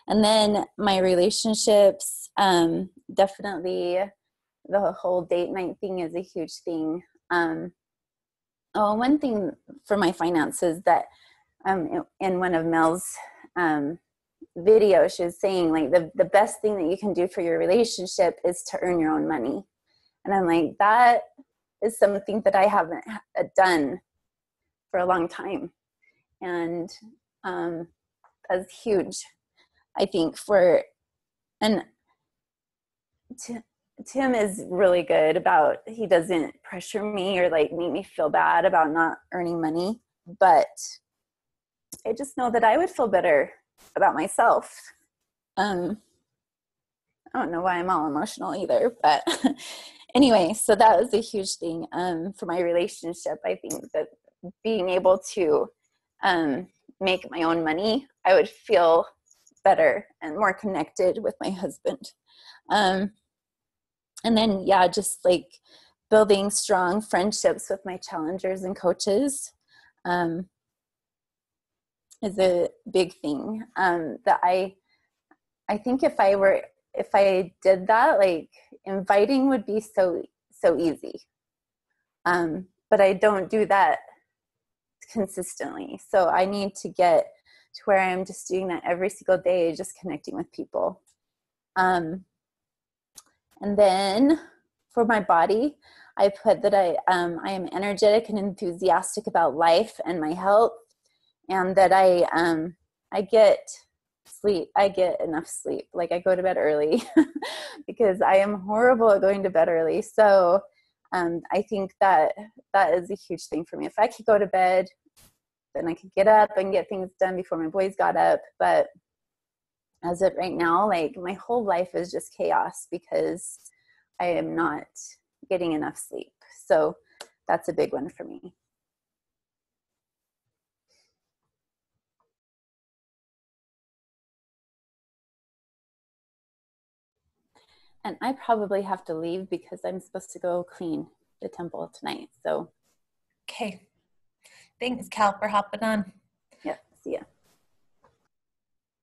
then my relationships, definitely the whole date night thing is a huge thing. One thing for my finances that in one of Mel's videos, she was saying like the best thing that you can do for your relationship is to earn your own money. And I'm like, that is something that I haven't done for a long time. And that's huge, I think, and Tim is really good about, he doesn't pressure me or like make me feel bad about not earning money, but I just know that I would feel better about myself. I don't know why I'm all emotional either, but anyway, so that was a huge thing for my relationship. I think that being able to make my own money, I would feel better and more connected with my husband. And then, yeah, just like building strong friendships with my challengers and coaches is a big thing that I think if I did that, like inviting would be so easy. But I don't do that consistently. So I need to get to where I'm just doing that every single day, just connecting with people. And then for my body, I put that I am energetic and enthusiastic about life and my health, and that I get sleep. I get enough sleep. Like, I go to bed early because I am horrible at going to bed early. So I think that is a huge thing for me. If I could go to bed, then I could get up and get things done before my boys got up. But as of right now, like, my whole life is just chaos because I am not getting enough sleep. So that's a big one for me. And I probably have to leave because I'm supposed to go clean the temple tonight. So. Okay. Thanks, Cal, for hopping on. Yeah, see ya.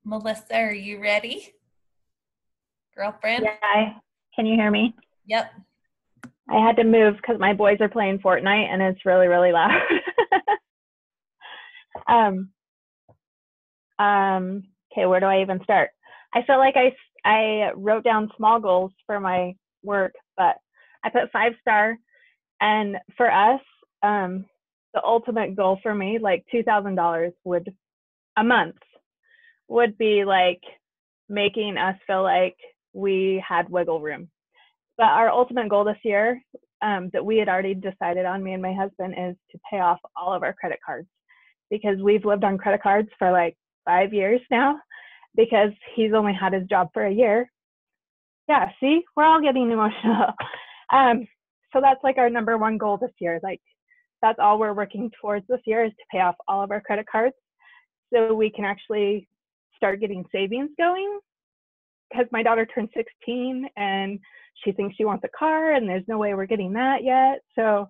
Melissa, are you ready? Girlfriend? Yeah, can you hear me? Yep. I had to move because my boys are playing Fortnite and it's really, really loud. Okay, where do I even start? I feel like I wrote down small goals for my work, but I put 5-star. And for us, the ultimate goal for me, like $2,000 a month would be like making us feel like we had wiggle room. But our ultimate goal this year that we had already decided on, me and my husband, is to pay off all of our credit cards, because we've lived on credit cards for like 5 years now, because he's only had his job for a year. Yeah, see, we're all getting emotional. So that's like our number one goal this year. Like that's all we're working towards this year is to pay off all of our credit cards so we can actually start getting savings going. Because my daughter turned 16 and she thinks she wants a car and there's no way we're getting that yet. So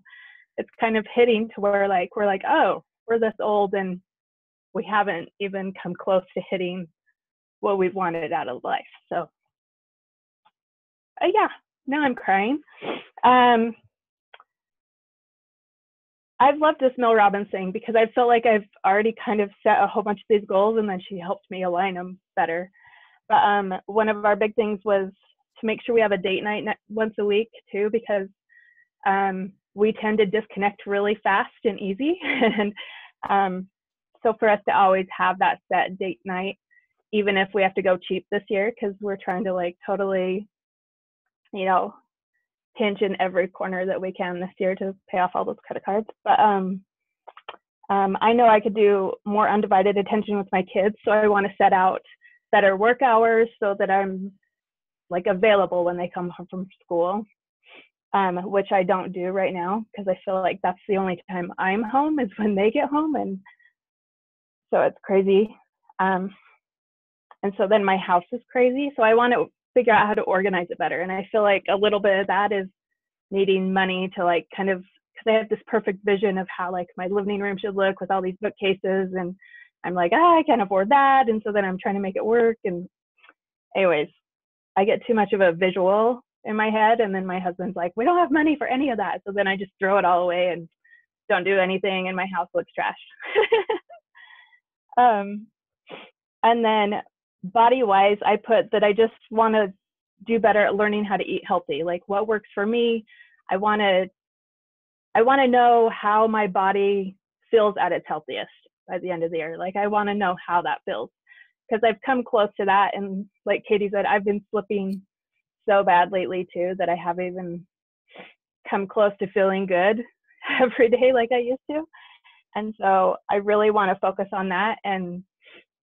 it's kind of hitting to where like we're like, oh, we're this old and we haven't even come close to hitting what we wanted out of life. So yeah, now I'm crying. I've loved this Mel Robbins thing because I feel like I've already kind of set a whole bunch of these goals and then she helped me align them better. But one of our big things was to make sure we have a date night once a week too, because we tend to disconnect really fast and easy. And so for us to always have that set date night, even if we have to go cheap this year, because we're trying to like totally, you know, pinch in every corner that we can this year to pay off all those credit cards. But I know I could do more undivided attention with my kids, so I want to set out better work hours so that I'm like available when they come home from school, which I don't do right now because I feel like that's the only time I'm home is when they get home, and so it's crazy. And so then my house is crazy, so I want to figure out how to organize it better. And I feel like a little bit of that is needing money to like kind of, because I have this perfect vision of how like my living room should look with all these bookcases, and I'm like, I can't afford that. And so then I'm trying to make it work. And anyways, I get too much of a visual in my head. And then my husband's like, we don't have money for any of that. So then I just throw it all away and don't do anything. And my house looks trash. And then body wise, I put that I just want to do better at learning how to eat healthy. Like what works for me. I want to know how my body feels at its healthiest by the end of the year. Like I want to know how that feels, because I've come close to that. And like Katie said, I've been slipping so bad lately too, that I haven't even come close to feeling good every day like I used to. And so I really want to focus on that and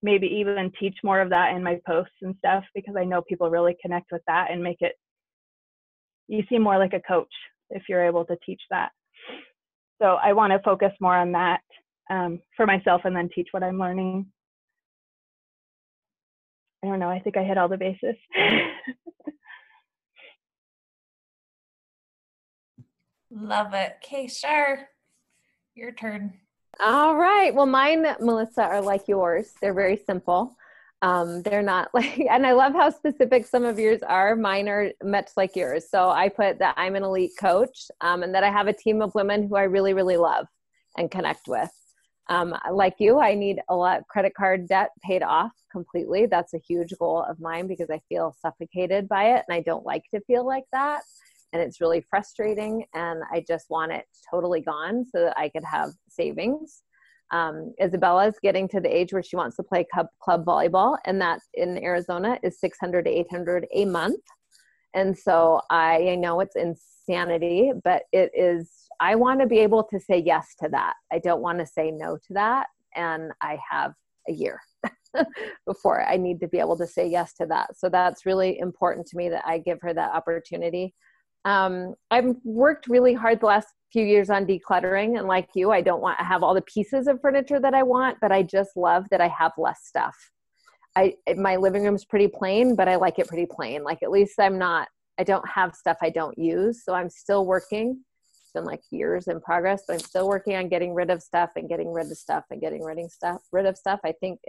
maybe even teach more of that in my posts and stuff, because I know people really connect with that and make it, you seem more like a coach if you're able to teach that. So I want to focus more on that for myself and then teach what I'm learning. I don't know, I think I hit all the bases. Love it. Okay, Shar, your turn. All right. Well, mine, Melissa, are like yours. They're very simple. They're not like, and I love how specific some of yours are. Mine are much like yours. So I put that I'm an elite coach, and that I have a team of women who I really, really love and connect with. Like you, I need a lot of credit card debt paid off completely. That's a huge goal of mine because I feel suffocated by it and I don't like to feel like that. And it's really frustrating, and I just want it totally gone so that I could have savings. Isabella's getting to the age where she wants to play club volleyball, and that in Arizona is $600 to $800 a month. And so I know it's insanity, but it is, I want to be able to say yes to that. I don't want to say no to that. And I have a year before I need to be able to say yes to that. So that's really important to me that I give her that opportunity. I've worked really hard the last few years on decluttering, and like you, I don't want to have all the pieces of furniture that I want, but I just love that I have less stuff. My living room is pretty plain, but I like it pretty plain. Like at least I don't have stuff I don't use. So I'm still working. It's been like years in progress, but I'm still working on getting rid of stuff and getting rid of stuff and getting rid of stuff. I think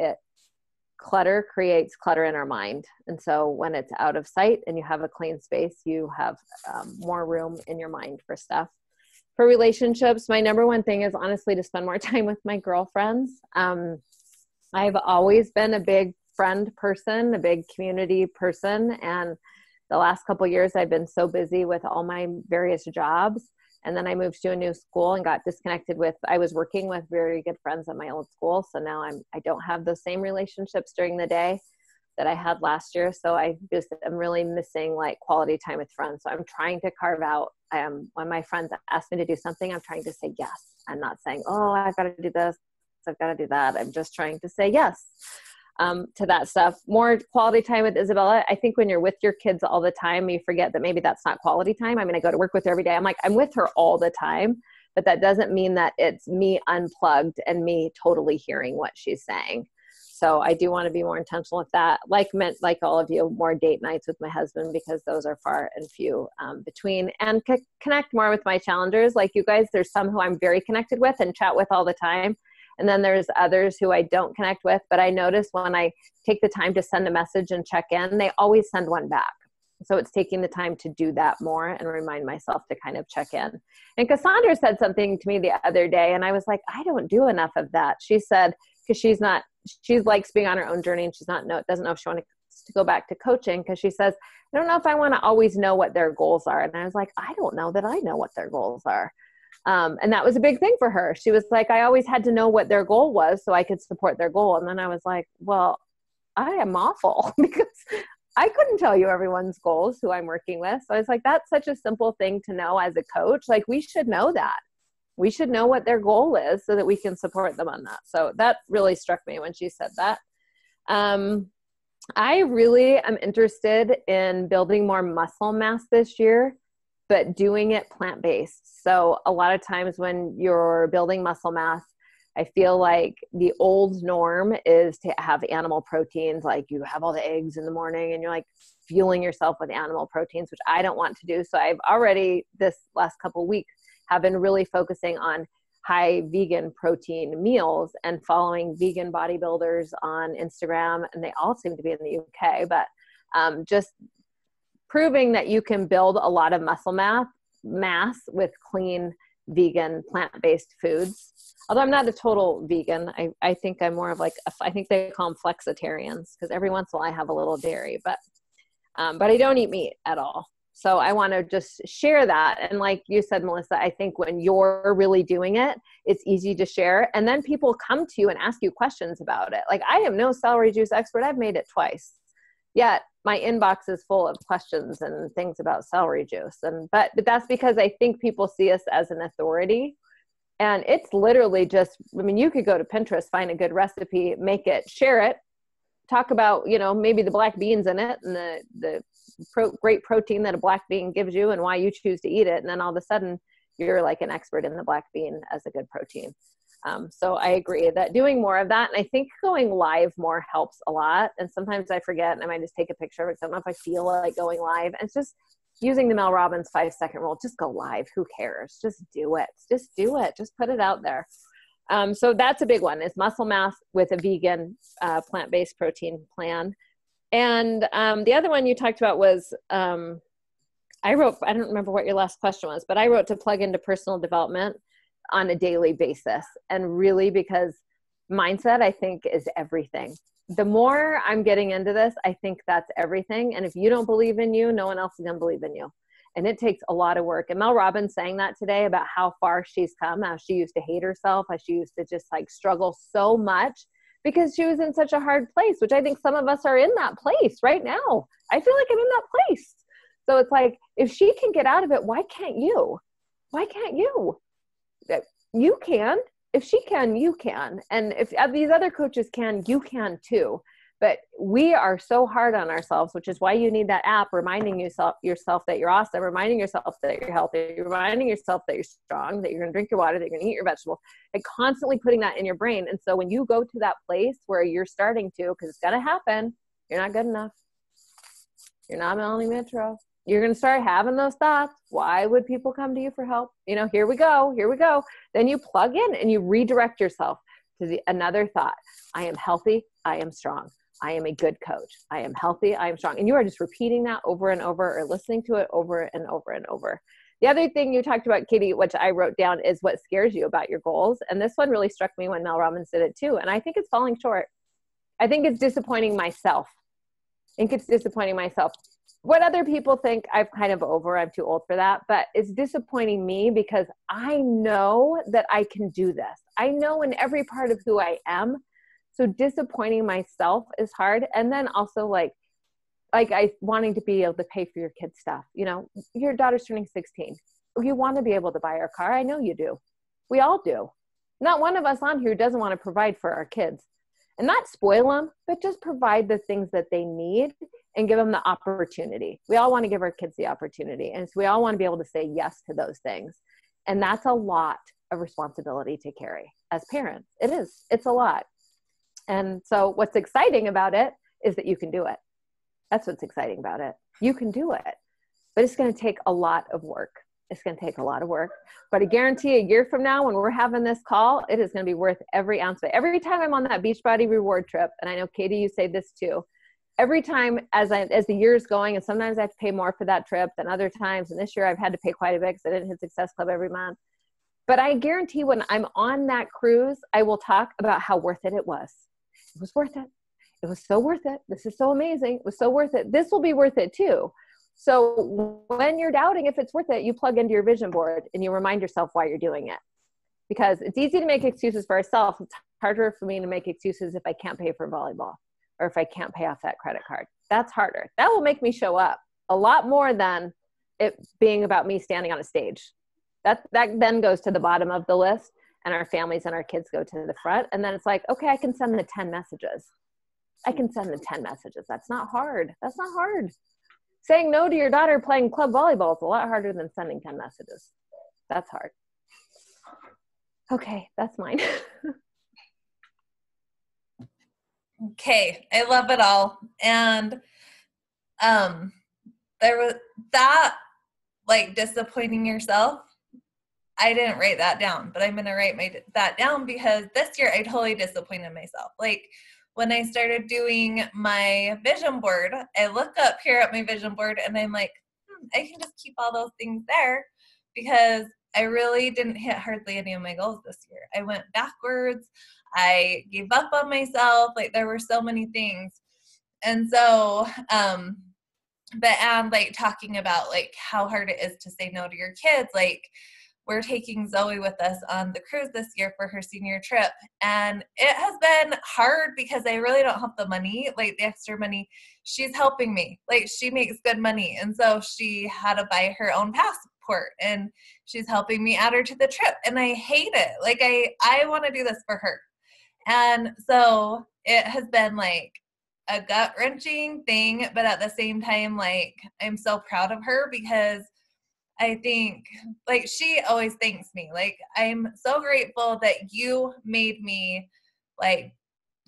clutter creates clutter in our mind. And so when it's out of sight and you have a clean space, you have more room in your mind for stuff. For relationships, my number one thing is honestly to spend more time with my girlfriends. I've always been a big friend person, a big community person. And the last couple of years, I've been so busy with all my various jobs. And then I moved to a new school and got disconnected I was working with very good friends at my old school. So now I don't have those same relationships during the day that I had last year. So I'm really missing like quality time with friends. So I'm trying to carve out, when my friends ask me to do something, I'm trying to say yes. I'm not saying, oh, I've got to do this, I've got to do that. I'm just trying to say yes. to that stuff. More quality time with Isabella. I think when you're with your kids all the time, you forget that maybe that's not quality time. I mean, I go to work with her every day. I'm like, I'm with her all the time, but that doesn't mean that it's me unplugged and me totally hearing what she's saying. So I do want to be more intentional with that. Like all of you, more date nights with my husband, because those are far and few between, and connect more with my challengers. Like you guys, there's some who I'm very connected with and chat with all the time. And then there's others who I don't connect with, but I notice when I take the time to send a message and check in, they always send one back. So it's taking the time to do that more and remind myself to kind of check in. And Cassandra said something to me the other day, and I was like, I don't do enough of that. She said, because she likes being on her own journey, and doesn't know if she wants to go back to coaching, because she says, I don't know if I want to always know what their goals are. And I was like, I don't know that I know what their goals are. And that was a big thing for her. She was like, I always had to know what their goal was so I could support their goal. And then I was like, well, I am awful because I couldn't tell you everyone's goals who I'm working with. So I was like, that's such a simple thing to know as a coach. Like, we should know that. We should know what their goal is so that we can support them on that. So that really struck me when she said that. I really am interested in building more muscle mass this year, but doing it plant-based. So a lot of times when you're building muscle mass, I feel like the old norm is to have animal proteins, like you have all the eggs in the morning and you're like fueling yourself with animal proteins, which I don't want to do. So I've already, this last couple of weeks, have been really focusing on high vegan protein meals and following vegan bodybuilders on Instagram. And they all seem to be in the UK, but just proving that you can build a lot of muscle mass with clean, vegan, plant-based foods. Although I'm not a total vegan. I think I'm more of like, I think they call them flexitarians, because every once in a while I have a little dairy, but I don't eat meat at all. So I want to just share that. And like you said, Melissa, I think when you're really doing it, it's easy to share. And then people come to you and ask you questions about it. Like, I am no celery juice expert. I've made it twice. Yet my inbox is full of questions and things about celery juice. But that's because I think people see us as an authority. And it's literally just, I mean, you could go to Pinterest, find a good recipe, make it, share it, talk about, maybe the black beans in it and the great protein that a black bean gives you and why you choose to eat it. And then all of a sudden you're like an expert in the black bean as a good protein. So I agree that doing more of that, and I think going live more helps a lot. And sometimes I forget and I might just take a picture of it. So I don't know if I feel like going live. And it's just using the Mel Robbins 5-second rule. Just go live. Who cares? Just do it. Just do it. Just put it out there. So that's a big one, is muscle mass with a vegan plant-based protein plan. And the other one you talked about was, I don't remember what your last question was, but I wrote to plug into personal development on a daily basis. And really, because mindset, I think, is everything. The more I'm getting into this, I think that's everything. And if you don't believe in you, no one else is going to believe in you. And it takes a lot of work. And Mel Robbins saying that today about how far she's come, how she used to hate herself, how she used to just like struggle so much because she was in such a hard place, which I think some of us are in that place right now. I feel like I'm in that place. So it's like, if she can get out of it, why can't you? Why can't you? You can. If she can, you can. And if these other coaches can, you can too. But we are so hard on ourselves, which is why you need that app reminding yourself that you're awesome, reminding yourself that you're healthy, reminding yourself that you're strong, that you're going to drink your water, that you're going to eat your vegetables, and constantly putting that in your brain. And so when you go to that place where you're starting to, because it's going to happen, you're not good enough. You're not Melanie Mitro. You're going to start having those thoughts. Why would people come to you for help? Here we go. Then you plug in and you redirect yourself to another thought. I am healthy. I am strong. I am a good coach. I am healthy. I am strong. And you are just repeating that over and over, or listening to it over and over and over. The other thing you talked about, Katie, which I wrote down, is what scares you about your goals. And this one really struck me when Mel Robbins did it too. And I think it's falling short. I think it's disappointing myself. What other people think, I've kind of over, I'm too old for that, but it's disappointing me because I know that I can do this. I know in every part of who I am. So disappointing myself is hard. And then also like I wanting to be able to pay for your kids' stuff. Your daughter's turning 16. You want to be able to buy her a car. I know you do. We all do. Not one of us on here doesn't want to provide for our kids. and not spoil them, but just provide the things that they need and give them the opportunity. We all want to give our kids the opportunity. And so we all want to be able to say yes to those things. And that's a lot of responsibility to carry as parents. It is. It's a lot. And so what's exciting about it is that you can do it. That's what's exciting about it. You can do it, but it's going to take a lot of work. It's going to take a lot of work, but I guarantee a year from now when we're having this call, it is going to be worth every ounce of it. Every time I'm on that Beachbody reward trip, and I know Katie, you say this too, every time as the year is going, and sometimes I have to pay more for that trip than other times. And this year I've had to pay quite a bit because I didn't hit Success Club every month. But I guarantee when I'm on that cruise, I will talk about how worth it was. It was worth it. It was so worth it. This is so amazing. It was so worth it. This will be worth it too. So when you're doubting if it's worth it, you plug into your vision board and you remind yourself why you're doing it. Because it's easy to make excuses for ourselves. It's harder for me to make excuses if I can't pay for volleyball or if I can't pay off that credit card. That's harder. That will make me show up a lot more than it being about me standing on a stage. That then goes to the bottom of the list, and our families and our kids go to the front. And then it's like, okay, I can send the 10 messages. I can send the 10 messages. That's not hard. That's not hard. Saying no to your daughter playing club volleyball is a lot harder than sending 10 messages. That's hard. Okay, that's mine. Okay, I love it all. And there was that, like, disappointing yourself. I didn't write that down, but I'm going to write that down because this year I totally disappointed myself. Like, when I started doing my vision board, I look up here at my vision board and I'm like, I can just keep all those things there because I really didn't hit hardly any of my goals this year. I went backwards. I gave up on myself. Like, there were so many things. And so, but like talking about like how hard it is to say no to your kids, like, we're taking Zoe with us on the cruise this year for her senior trip. And it has been hard because I really don't have the money, like the extra money. She's helping me. Like, she makes good money. And so she had to buy her own passport and she's helping me add her to the trip. And I hate it. Like, I want to do this for her. And so it has been like a gut-wrenching thing, but at the same time, like, I'm so proud of her because I think, like, she always thanks me. Like, I'm so grateful that you made me, like,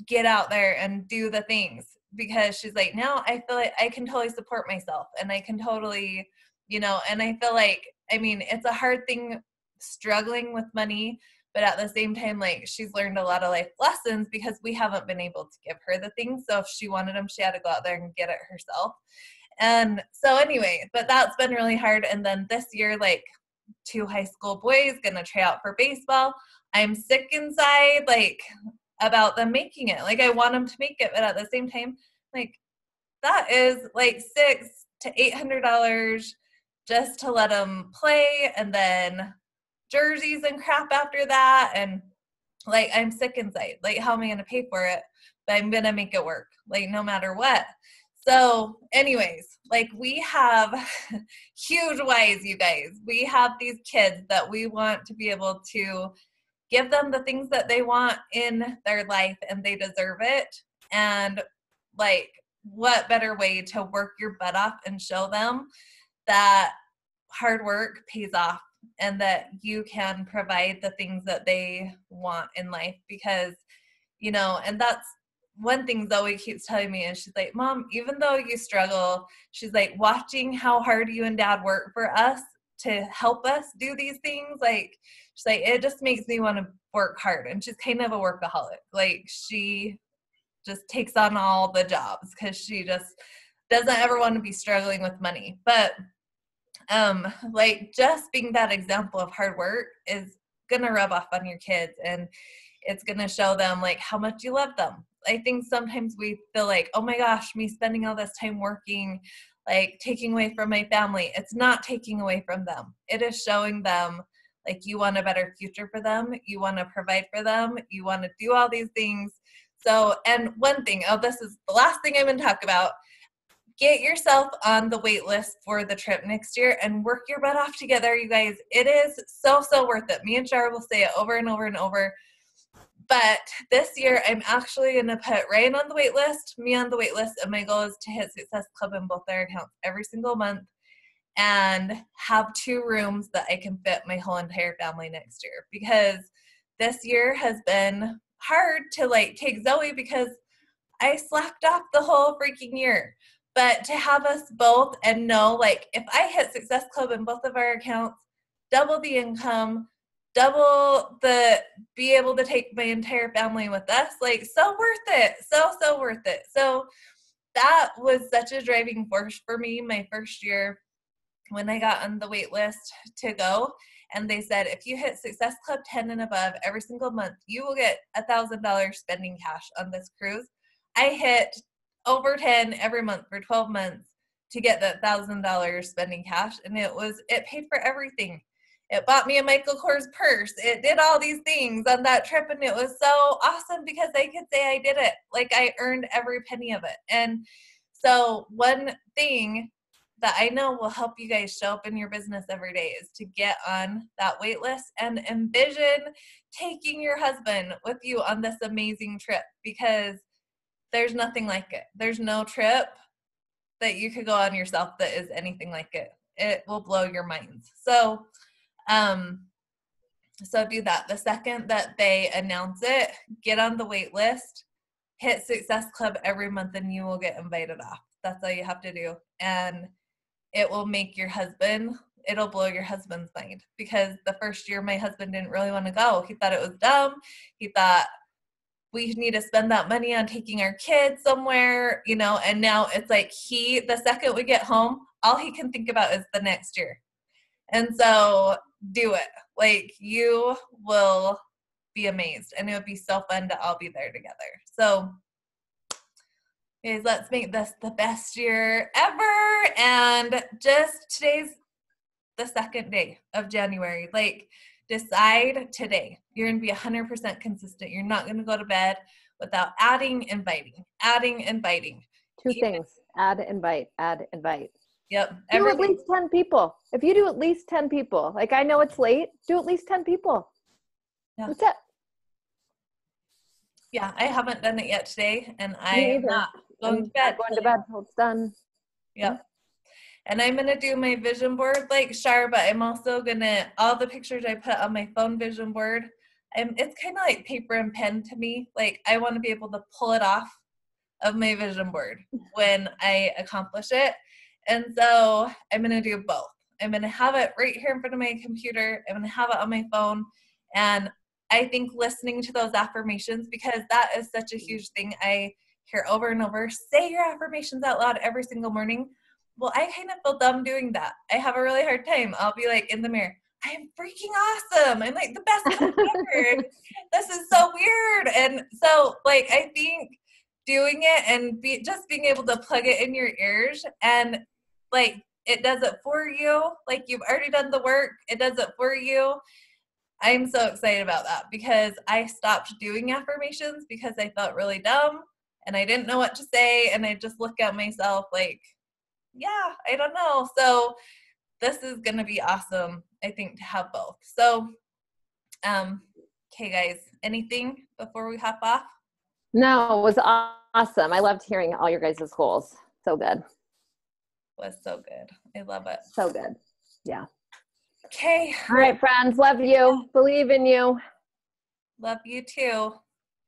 get out there and do the things, because she's like, now I feel like I can totally support myself and I can totally, you know, and I feel like, I mean, it's a hard thing struggling with money, but at the same time, like, she's learned a lot of life lessons because we haven't been able to give her the things. So if she wanted them, she had to go out there and get it herself. And so anyway, but that's been really hard. And then this year, like, 2 high school boys gonna try out for baseball. I'm sick inside, like, about them making it. Like, I want them to make it, but at the same time, like, that is like $600 to $800 just to let them play, and then jerseys and crap after that. And like, I'm sick inside. Like, how am I gonna pay for it? But I'm gonna make it work, like, no matter what. So anyways, like, we have huge whys, you guys. We have these kids that we want to be able to give them the things that they want in their life, and they deserve it. And, like, what better way to work your butt off and show them that hard work pays off and that you can provide the things that they want in life. Because, you know, and that's one thing Zoe keeps telling me, is she's like, Mom, even though you struggle, she's like, watching how hard you and Dad work for us to help us do these things, like, she's like, it just makes me want to work hard. And she's kind of a workaholic. Like, she just takes on all the jobs because she just doesn't ever want to be struggling with money. But like, just being that example of hard work is gonna rub off on your kids, and it's gonna show them, like, how much you love them. I think sometimes we feel like, oh my gosh, me spending all this time working, like, taking away from my family. It's not taking away from them. It is showing them, like, you want a better future for them. You want to provide for them. You want to do all these things. So, and one thing, this is the last thing I'm going to talk about. Get yourself on the wait list for the trip next year and work your butt off together, you guys. It is so, so worth it. Me and Shara will say it over and over and over. But this year, I'm actually going to put Ryan on the wait list, me on the wait list, and my goal is to hit Success Club in both our accounts every single month and have 2 rooms that I can fit my whole entire family next year. Because this year has been hard to like take Zoe because I slacked off the whole freaking year. But to have us both and know, like, if I hit Success Club in both of our accounts, double the income, double the, be able to take my entire family with us, like, so worth it. So worth it. So that was such a driving force for me my first year when I got on the wait list to go. And they said, if you hit Success Club 10 and above every single month, you will get $1,000 spending cash on this cruise. I hit over 10 every month for 12 months to get that $1,000 spending cash. And it paid for everything. It bought me a Michael Kors purse. It did all these things on that trip. And it was so awesome because I could say I did it. Like, I earned every penny of it. And so one thing that I know will help you guys show up in your business every day is to get on that wait list and envision taking your husband with you on this amazing trip, because there's nothing like it. There's no trip that you could go on yourself that is anything like it. It will blow your minds. So do that. The second that they announce it, get on the wait list, hit Success Club every month, and you will get invited off. That's all you have to do. And it will make it'll blow your husband's mind, because the first year my husband didn't really want to go. He thought it was dumb. He thought we need to spend that money on taking our kids somewhere, and now it's like the second we get home, all he can think about is the next year. And so do it. Like, you will be amazed, and it would be so fun to all be there together. So guys, let's make this the best year ever. And just today's the second day of January. Like, decide today. You're going to be 100% consistent. You're not going to go to bed without adding, inviting. 2 things. Add, invite. Yep. Do at least 10 people. If you do at least 10 people, like, I know it's late, do at least 10 people. Yeah. That's it. Yeah, I haven't done it yet today, and I'm not going to bed. Going to bed till it's done. Yep. And I'm going to do my vision board like Shar, but I'm also going to, all the pictures I put on my phone vision board, it's kind of like paper and pen to me. Like, I want to be able to pull it off of my vision board when I accomplish it. And so I'm going to do both. I'm going to have it right here in front of my computer. I'm going to have it on my phone. And I think listening to those affirmations, because that is such a huge thing I hear over and over. Say your affirmations out loud every single morning. Well, I kind of feel dumb doing that. I have a really hard time. I'll be like in the mirror, I am freaking awesome. I'm like the best coach ever. This is so weird. And so, like, I think doing it and just being able to plug it in your ears, and like, it does it for you. Like, you've already done the work. It does it for you. I'm so excited about that, because I stopped doing affirmations because I felt really dumb and I didn't know what to say. And I just look at myself like, yeah, I don't know. So this is going to be awesome, I think, to have both. So, okay, guys, anything before we hop off? No, it was awesome. I loved hearing all your guys' goals. So good. It was so good. I love it. So good. Yeah. Okay. All right, friends. Love you. Believe in you. Love you too.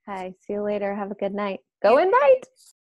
Okay. See you later. Have a good night. Go invite.